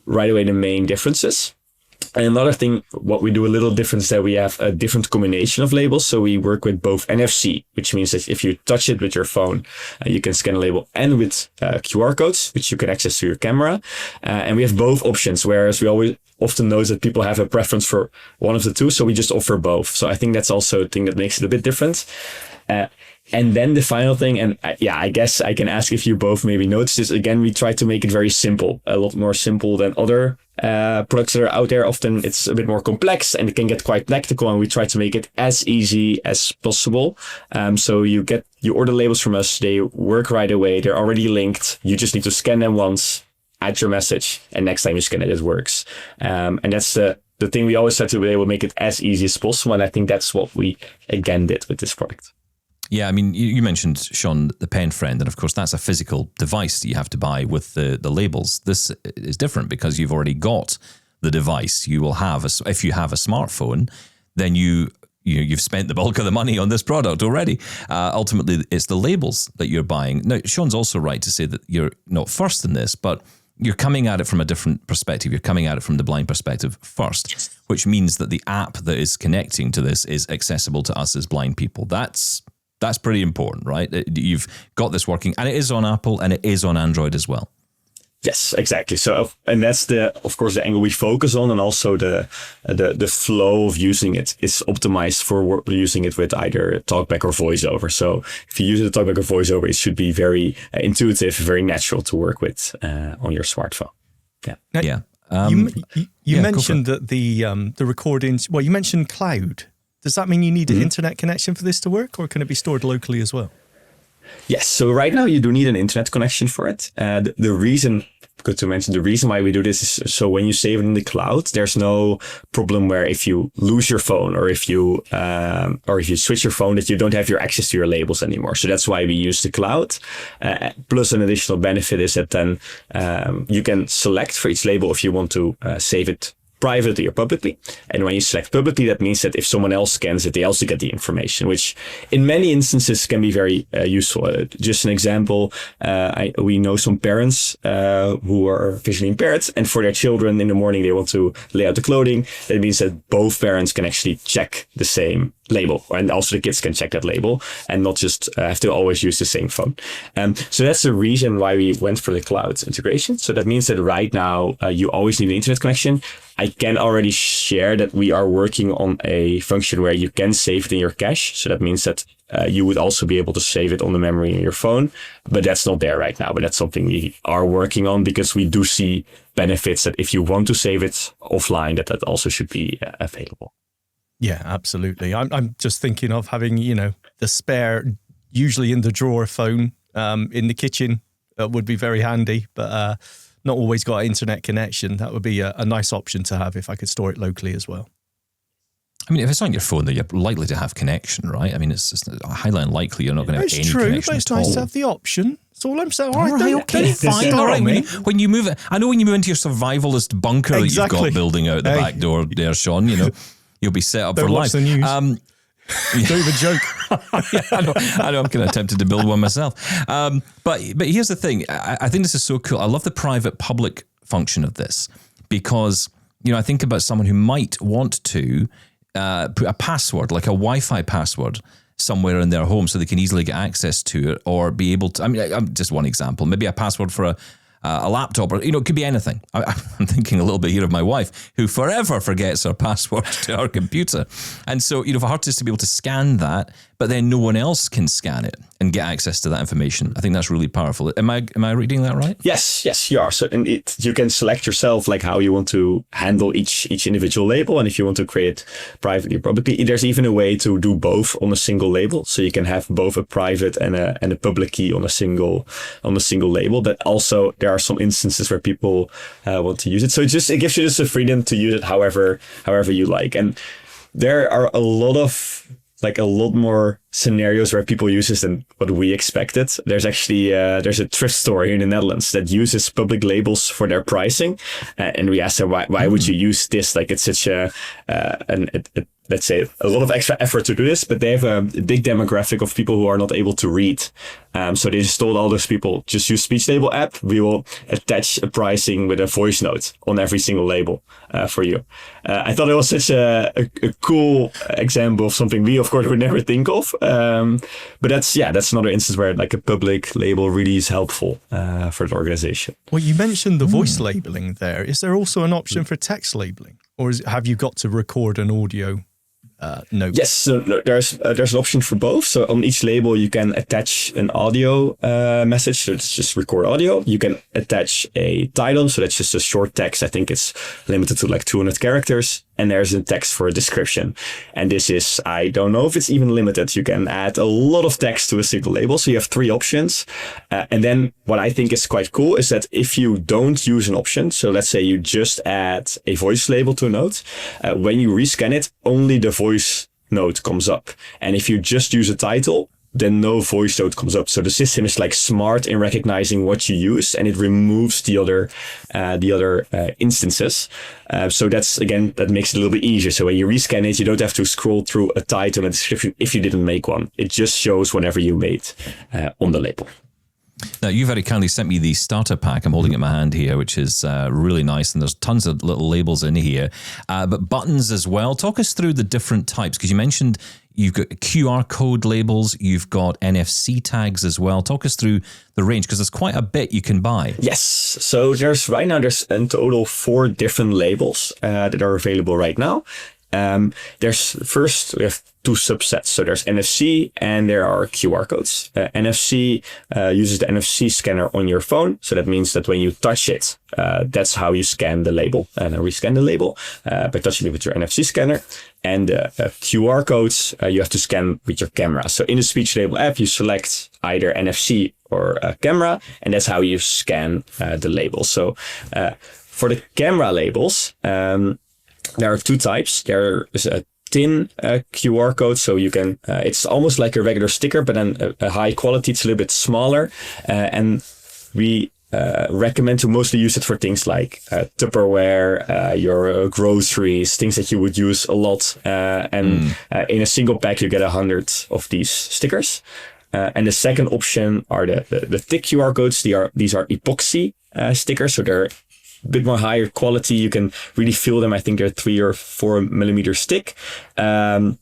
D: main differences. And another thing, what we do a little different is that we have a different combination of labels. So we work with both NFC, which means that if you touch it with your phone, you can scan a label, and with QR codes, which you can access to your camera. And we have both options, whereas we often know that people have a preference for one of the two. So we just offer both. So I think that's also a thing that makes it a bit different. And then the final thing, and I guess I can ask if you both maybe noticed this, again, we try to make it very simple, a lot more simple than other products that are out there. Often it's a bit more complex and it can get quite technical, and we try to make it as easy as possible. So you order labels from us, they work right away, they're already linked, you just need to scan them once, add your message, and next time you scan it, it works. And that's the thing we always try to be able to make it as easy as possible, and I think that's what we again did with this product.
A: Yeah, I mean, you mentioned, Shaun, the pen friend, and of course that's a physical device that you have to buy with the labels. This is different because you've already got the device. You will have, if you have a smartphone, then you've spent the bulk of the money on this product already. Ultimately, it's the labels that you're buying. Now, Shaun's also right to say that you're not first in this, but you're coming at it from a different perspective. You're coming at it from the blind perspective first, which means that the app that is connecting to this is accessible to us as blind people. That's pretty important, right? You've got this working, and it is on Apple and it is on Android as well.
D: Yes, exactly. So, and that's of course, the angle we focus on, and also the flow of using it is optimized for using it with either TalkBack or VoiceOver. So, if you use it with TalkBack or VoiceOver, it should be very intuitive, very natural to work with on your smartphone. Yeah.
C: Now,
D: yeah.
C: You mentioned that the recordings. Well, you mentioned cloud. Does that mean you need an internet connection for this to work, or can it be stored locally as well?
D: Yes. So right now you do need an internet connection for it. The reason, good to mention, the reason why we do this is so when you save it in the cloud, there's no problem where if you lose your phone or if you switch your phone, that you don't have your access to your labels anymore. So that's why we use the cloud. Plus an additional benefit is that then you can select for each label if you want to save it privately or publicly. And when you select publicly, that means that if someone else scans it, they also get the information, which in many instances can be very useful. Just an example, we know some parents who are visually impaired, and for their children in the morning, they want to lay out the clothing. That means that both parents can actually check the same label, and also the kids can check that label and not just have to always use the same phone. So that's the reason why we went for the cloud integration. So that means that right now you always need an internet connection. I can already share that we are working on a function where you can save it in your cache. So that means that you would also be able to save it on the memory in your phone, but that's not there right now. But that's something we are working on, because we do see benefits that if you want to save it offline, that also should be available.
C: Yeah, absolutely. I'm just thinking of having, the spare, usually in the drawer phone in the kitchen would be very handy, but not always got an internet connection. That would be a nice option to have if I could store it locally as well.
A: I mean, if it's on your phone, then you're likely to have connection, right? I mean, it's just highly unlikely you're not going to have any
C: true,
A: connection
C: but it's
A: at
C: nice
A: all.
C: to have the option. That's all I'm saying.
A: All right, okay, fine. All right, when you move it, I know when you move into your survivalist bunker that you've got building out the back door there, Shaun, you'll be set up for life.
C: The news. Don't even joke.
A: Yeah, I know. I'm kind of tempted to build one myself. But here's the thing. I think this is so cool. I love the private-public function of this because, I think about someone who might want to put a password, like a Wi-Fi password, somewhere in their home so they can easily get access to it or be able to, just one example, maybe a password for a laptop or, it could be anything. I'm thinking a little bit here of my wife who forever forgets her password to her computer. And so, for her to be able to scan that, but then no one else can scan it and get access to that information. I think that's really powerful. Am I reading that right?
D: Yes, you are. So you can select yourself like how you want to handle each individual label. And if you want to create privately or publicly, there's even a way to do both on a single label. So you can have both a private and a public key on a single label. But also there are some instances where people want to use it. So it gives you just the freedom to use it however you like. And there are a lot more scenarios where people use this than what we expected. There's actually there's a thrift store here in the Netherlands that uses public labels for their pricing, and we asked them why would you use this? Like it's such let's say a lot of extra effort to do this, but they have a big demographic of people who are not able to read. So they just told all those people, just use SpeechLabel app. We will attach a pricing with a voice note on every single label for you. I thought it was such a cool example of something we, of course, would never think of. But that's another instance where like a public label really is helpful for the organization.
C: Well, you mentioned the voice labeling there. Is there also an option for text labeling, or have you got to record an audio note?
D: Yes, so there's an option for both. So on each label, you can attach an audio message. So it's just record audio. You can attach a title. So that's just a short text. I think it's limited to like 200 characters. And there's a text for a description. And this is, I don't know if it's even limited. You can add a lot of text to a single label. So you have 3 options. And then what I think is quite cool is that if you don't use an option, so let's say you just add a voice label to a note, when you rescan it, only the voice note comes up. And if you just use a title, then no voice note comes up. So the system is like smart in recognizing what you use, and it removes the other instances. So that makes it a little bit easier. So when you rescan it, you don't have to scroll through a title and a description if you didn't make one. It just shows whatever you made on the label.
A: Now, you very kindly sent me the starter pack. I'm holding it in my hand here, which is really nice. And there's tons of little labels in here, but buttons as well. Talk us through the different types, because you mentioned you've got QR code labels, you've got NFC tags as well. Talk us through the range, because there's quite a bit you can buy.
D: Yes. So there's in total 4 different labels that are available right now. We have 2 subsets. So there's NFC and there are QR codes. NFC uses the NFC scanner on your phone. So that means that when you touch it, that's how you scan the label and rescan the label by touching it with your NFC scanner. And QR codes, you have to scan with your camera. So in the SpeechLabel app, you select either NFC or camera, and that's how you scan the label. So for the camera labels, there are 2 types. There is a thin QR code, so you can, it's almost like a regular sticker, but then a high quality. It's a little bit smaller. And we recommend to mostly use it for things like Tupperware, your groceries, things that you would use a lot. In a single pack, you get 100 of these stickers. And the second option are the thick QR codes. These are epoxy stickers, so they're a bit more higher quality. You can really feel them. I think they're 3 or 4 millimeter thick. And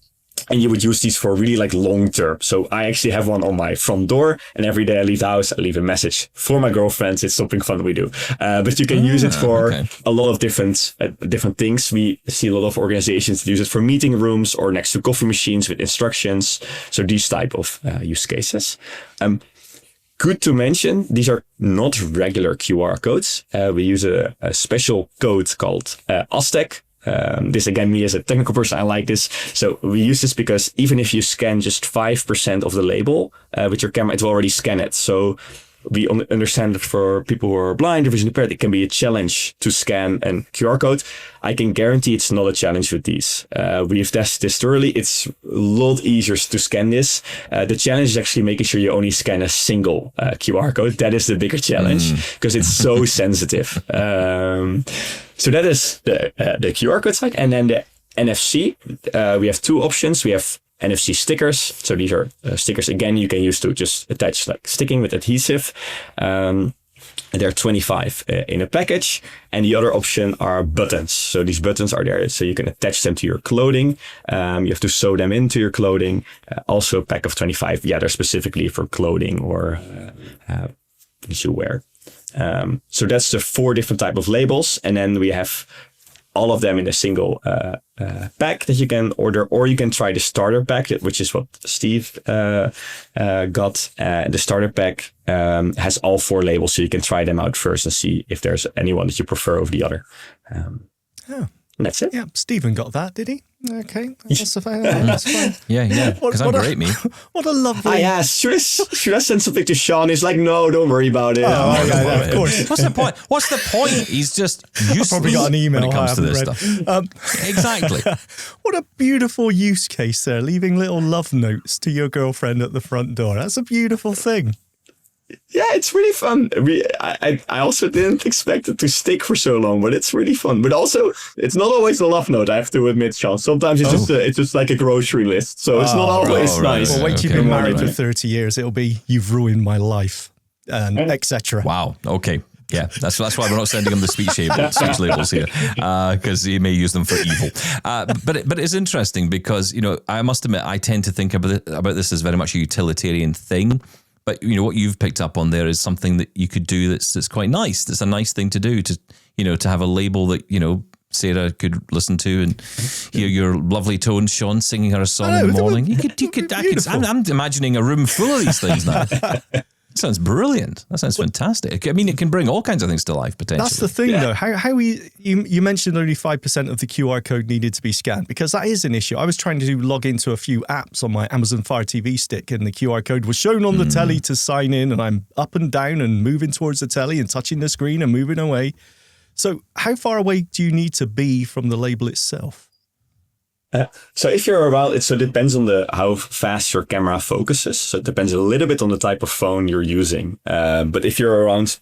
D: you would use these for really like long term. So I actually have one on my front door, and every day I leave the house, I leave a message for my girlfriends. It's something fun we do. But you can use it for a lot of different things. We see a lot of organizations use it for meeting rooms or next to coffee machines with instructions. So these type of use cases. Good to mention, these are not regular QR codes. We use a special code called Aztec. This again, me as a technical person, I like this. So we use this because even if you scan just 5% of the label with your camera, it will already scan it. So we understand that for people who are blind or visually impaired, it can be a challenge to scan a QR code. I can guarantee it's not a challenge with these. We've tested this thoroughly. It's a lot easier to scan this. The challenge is actually making sure you only scan a single QR code. That is the bigger challenge because it's so sensitive. So that is the QR code side. And then the NFC, we have two options. We have NFC stickers. So these are stickers, again, you can use to just attach like sticking with adhesive. They're 25 in a package. And the other option are buttons. So these buttons are there so you can attach them to your clothing. You have to sew them into your clothing. Also a pack of 25. Yeah, they're specifically for clothing or that you wear. So that's the 4 different type of labels. And then we have all of them in a single pack that you can order, or you can try the starter pack, which is what Steve got. The starter pack has all 4 labels, so you can try them out first and see if there's anyone that you prefer over the other. And that's it.
C: Yeah, Stephen got that, did he? Okay, that's fine. That's fine.
A: Yeah, because I'm great, me.
C: What a lovely...
D: I asked, should I send something to Shaun? He's like, no, don't worry about it.
C: Yeah, of course.
A: What's the point? What's the point? He's just useless.
C: Probably got an email
A: when it comes to this
C: read.
A: stuff. Exactly.
C: What a beautiful use case there, leaving little love notes to your girlfriend at the front door. That's a beautiful thing.
D: Yeah, it's really fun. I also didn't expect it to stick for so long, but it's really fun. But also, it's not always a love note, I have to admit, Shaun. Sometimes it's just like a grocery list. So it's not always nice.
C: Well, wait till you've been married for 30 years. It'll be, you've ruined my life, and etc.
A: Wow. Okay. Yeah, that's why we're not sending him the speech labels here, because he may use them for evil. But it's interesting because, I must admit, I tend to think about this as very much a utilitarian thing. But what you've picked up on there is something that you could do that's quite nice. That's a nice thing to do, to have a label that Sarah could listen to and hear your lovely tones, Shaun, singing her a song in the morning. I'm imagining a room full of these things now. That sounds brilliant. That sounds fantastic. I mean, it can bring all kinds of things to life, potentially.
C: That's the thing, though. How you mentioned only 5% of the QR code needed to be scanned, because that is an issue. I was trying to log into a few apps on my Amazon Fire TV stick, and the QR code was shown on the telly to sign in, and I'm up and down and moving towards the telly and touching the screen and moving away. So how far away do you need to be from the label itself?
D: So if you're around, it depends on how fast your camera focuses. So it depends a little bit on the type of phone you're using. But if you're around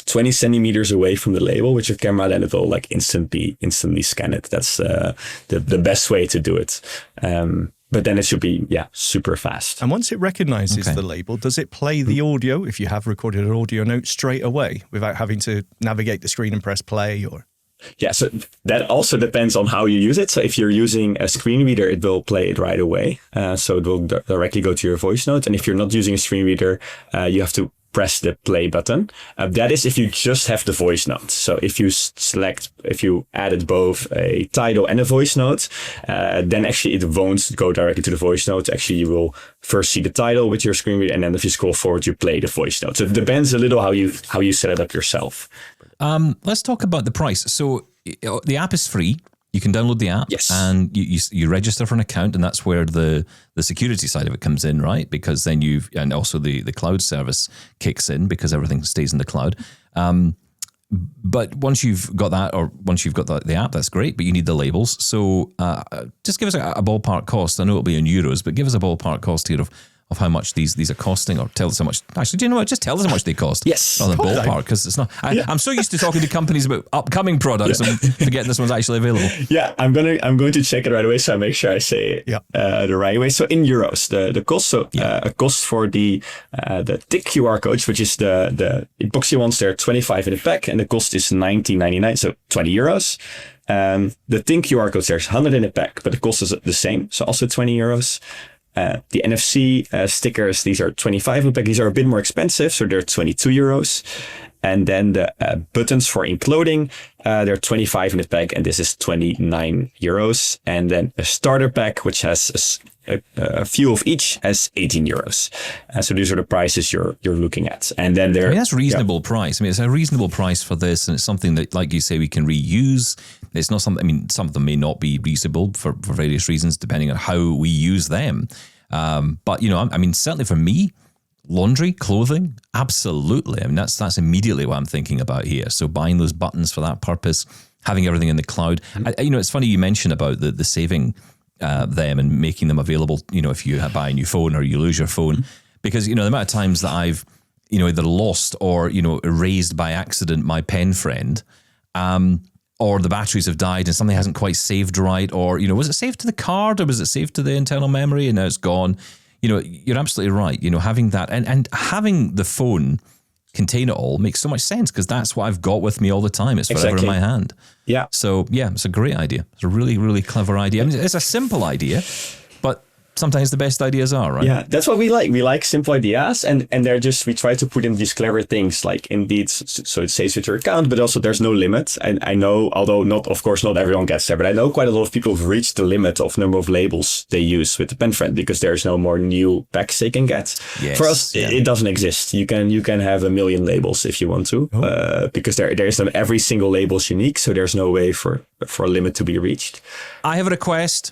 D: 20 centimeters away from the label with your camera, then it will like instantly scan it. That's the best way to do it. But then it should be, super fast.
C: And once it recognizes the label, does it play the audio, if you have recorded an audio note, straight away without having to navigate the screen and press play? Or?
D: Yeah, so that also depends on how you use it. So if you're using a screen reader, it will play it right away. So it will directly go to your voice note. And if you're not using a screen reader, you have to press the play button. That is if you just have the voice note. So if you added both a title and a voice note, then actually it won't go directly to the voice note. Actually, you will first see the title with your screen reader, and then if you scroll forward, you play the voice note. So it depends a little how you set it up yourself.
A: Let's talk about the price. So the app is free. You can download the app,
D: yes,
A: and you register for an account, and that's where the security side of it comes in, right? Because then and also the cloud service kicks in because everything stays in the cloud. But once you've got that, or once you've got the app, that's great, but you need the labels. So just give us a ballpark cost. I know it'll be in euros, but give us a ballpark cost here of how much these are costing, or tell us how much. Actually, do you know what? Just tell us how much they cost.
D: Yes.
A: Rather than ballpark, because it's not. I'm so used to talking to companies about upcoming products and forgetting this one's actually available.
D: Yeah, I'm going to check it right away, so I make sure I say it the right way. So in euros, the cost. So a cost for the thick QR codes, which is the epoxy ones, they're 25 in a pack, and the cost is 19.99, so 20 euros. The thin QR codes, there's 100 in a pack, but the cost is the same, so also 20 euros. The NFC stickers, these are 25 in a pack. These are a bit more expensive, so they're 22 euros. And then the buttons for in clothing, they're 25 in a pack, and this is 29 euros. And then a starter pack, which has a few of each, has 18 euros. So these are the prices you're looking at. And then
A: that's reasonable price. I mean, it's a reasonable price for this, and it's something that, like you say, we can reuse. It's not something. I mean, some of them may not be reusable for various reasons, depending on how we use them. But I mean, certainly for me, laundry, clothing, absolutely. I mean, that's immediately what I'm thinking about here. So buying those buttons for that purpose, having everything in the cloud. It's funny you mentioned about the saving them and making them available, if you buy a new phone or you lose your phone, because, the amount of times that I've, either lost or, erased by accident my pen friend, or the batteries have died and something hasn't quite saved right, or, was it saved to the card or was it saved to the internal memory and now it's gone? You're absolutely right. Having that and having the phone contain it all makes so much sense because that's what I've got with me all the time. It's forever in my hand.
D: Yeah.
A: So, it's a great idea. It's a really, really clever idea. I mean, it's a simple idea, but sometimes the best ideas are, right?
D: Yeah, that's what we like. We like simple ideas, and they're just, we try to put in these clever things, like indeed, so it saves with your account, but also there's no limit. And I know, although not everyone gets there, but I know quite a lot of people have reached the limit of number of labels they use with the pen friend because there's no more new packs they can get.
A: Yes,
D: for us, it doesn't exist. You can have 1 million labels if you want to, because there is every single label is unique, so there's no way for a limit to be reached.
A: I have a request.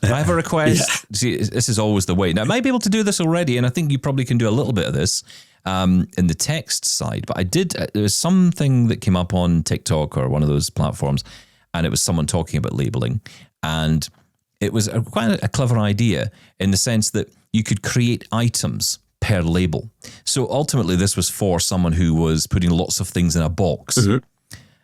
A: See, this is always the way. Now, I might be able to do this already, and I think you probably can do a little bit of this in the text side. But there was something that came up on TikTok or one of those platforms, and it was someone talking about labeling. And it was quite a clever idea in the sense that you could create items per label. So ultimately, this was for someone who was putting lots of things in a box. Mm-hmm.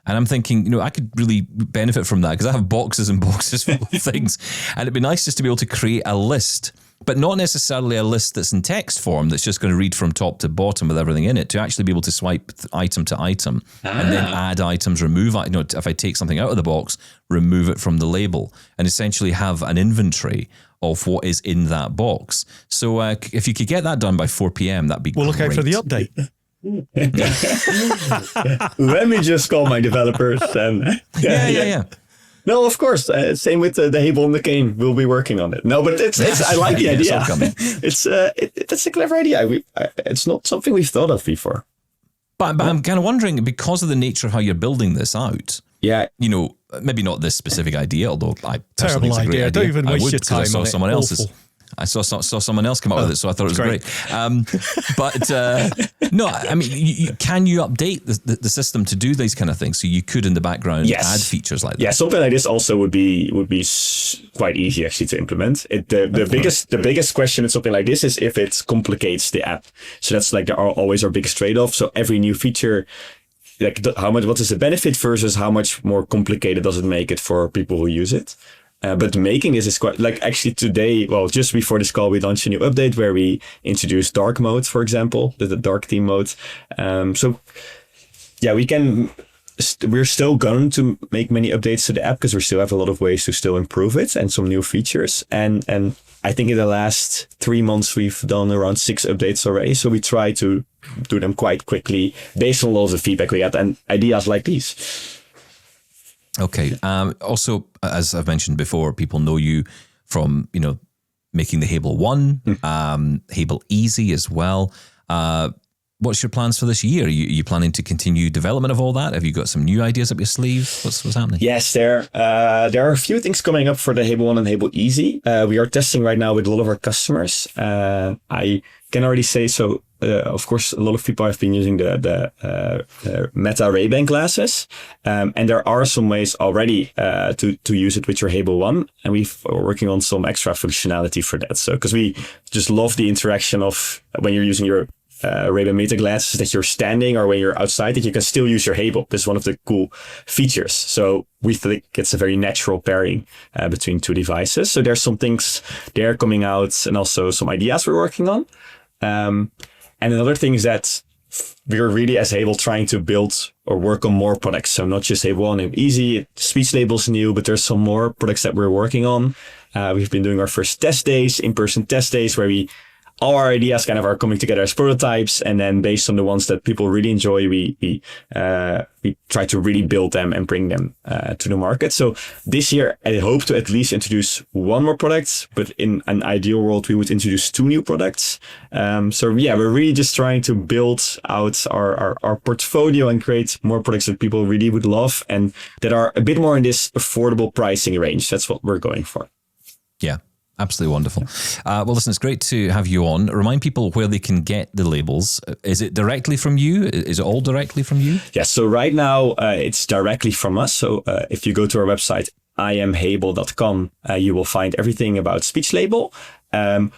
A: And I'm thinking, I could really benefit from that because I have boxes and boxes full of things. And it'd be nice just to be able to create a list, but not necessarily a list that's in text form that's just going to read from top to bottom with everything in it, to actually be able to swipe item to item and then add items, remove, if I take something out of the box, remove it from the label and essentially have an inventory of what is in that box. So if you could get that done by 4 p.m., that'd be great.
C: We'll look out for the update.
D: Let me just call my developers and
A: yeah.
D: No, of course. Same with the Hable and the cane. We'll be working on it. No, but it's I like the idea. It's a clever idea. It's not something we've thought of before.
A: But I'm kind of wondering, because of the nature of how you're building this out.
D: Yeah.
A: Maybe not this specific idea, although I
C: Terrible
A: personally think it's a great
C: idea.
A: idea.
C: Don't even waste your time
A: I saw
C: on
A: someone
C: it.
A: else's.
C: Awful.
A: I saw someone else come up with it, so I thought it was great. No, I mean, can you update the system to do these kind of things? So you could in the background add features like that.
D: Yeah, something like this also would be quite easy actually to implement. The biggest question in something like this is if it complicates the app. So that's like always our biggest trade-off. So every new feature, like what is the benefit versus how much more complicated does it make it for people who use it? But making this is quite, like actually today, well, just before this call, we launched a new update where we introduced dark mode, for example, the dark theme mode. So yeah, we're still going to make many updates to the app because we still have a lot of ways to still improve it and some new features. And I think in the last 3 months, we've done around 6 updates already. So we try to do them quite quickly based on a lot of the feedback we got and ideas like these.
A: Okay. Also, as I've mentioned before, people know you from, making the Hable 1, Hable Easy as well. What's your plans for this year? Are you planning to continue development of all that? Have you got some new ideas up your sleeve? What's happening?
D: Yes, there are a few things coming up for the Hable 1 and Hable Easy. We are testing right now with a lot of our customers. I can already say so. Of course, a lot of people have been using the Meta Ray-Ban glasses, and there are some ways already to use it with your Hable 1, and we're working on some extra functionality for that. So, because we just love the interaction of when you're using your Ray-Ban Meta glasses, that you're standing or when you're outside, that you can still use your Hable. This is one of the cool features. So we think it's a very natural pairing between two devices. So there's some things there coming out, and also some ideas we're working on. And another thing is that we're really, as Hable, trying to build or work on more products. So not just Hable 1 and Easy, SpeechLabels new, but there's some more products that we're working on. We've been doing our first test days, in-person test days, where all our ideas kind of are coming together as prototypes. And then based on the ones that people really enjoy, we try to really build them and bring them to the market. So this year, I hope to at least introduce 1 more product, but in an ideal world, we would introduce 2 new products. So yeah, we're really just trying to build out our portfolio and create more products that people really would love and that are a bit more in this affordable pricing range. That's what we're going for.
A: Yeah. Absolutely wonderful. Well, listen, it's great to have you on. Remind people where they can get the labels. Is it directly from you? Is it all directly from you?
D: Yeah, so right now it's directly from us. So if you go to our website, iamhable.com, you will find everything about SpeechLabel.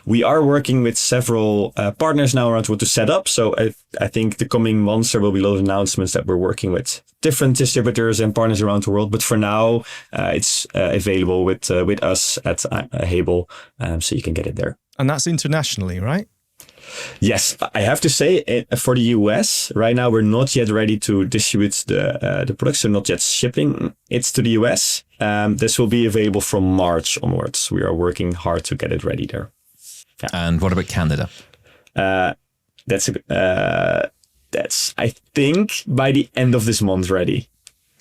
D: We are working with several partners now around what to set up. So I think the coming months there will be a lot of announcements that we're working with different distributors and partners around the world. But for now, it's available with us at Hable, so you can get it there.
C: And that's internationally, right?
D: Yes, I have to say for the US right now we're not yet ready to distribute the products. So not yet shipping it to the US. This will be available from March onwards. We are working hard to get it ready there.
A: Yeah. And what about Canada?
D: That's I think by the end of this month ready.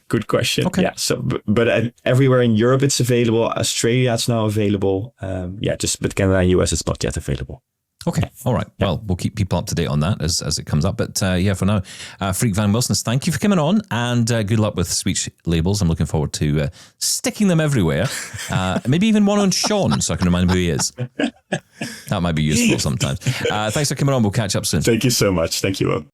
D: Good question.
A: Okay.
D: Yeah. So, but everywhere in Europe it's available. Australia it's now available. But Canada and US it's not yet available.
A: Okay. All right. Yeah. Well, we'll keep people up to date on that as it comes up. But for now, Freek Van Velsenis, thank you for coming on, and good luck with SpeechLabels. I'm looking forward to sticking them everywhere. Maybe even one on Shaun, so I can remind him who he is. That might be useful sometimes. Thanks for coming on. We'll catch up soon.
D: Thank you so much. Thank you.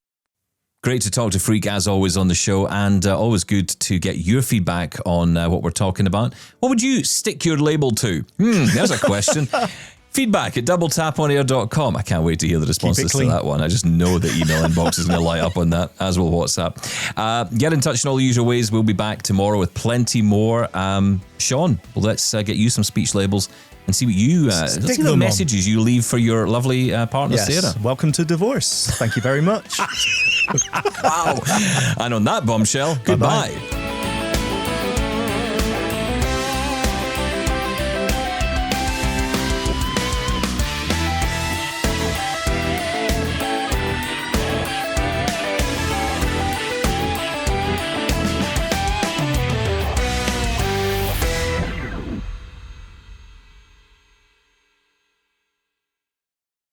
A: Great to talk to Freek, as always, on the show, and always good to get your feedback on what we're talking about. What would you stick your label to? There's a question. Feedback at doubletaponair.com. I can't wait to hear the responses to that one. I just know the email inbox is going to light up on that, as will WhatsApp. Get in touch in all the usual ways. We'll be back tomorrow with plenty more. Shaun, well, let's get you some SpeechLabels and see what you see the messages you leave for your lovely partner, Sarah.
C: Welcome to divorce. Thank you very much.
A: Wow. And on that bombshell, goodbye.
C: Bye-bye.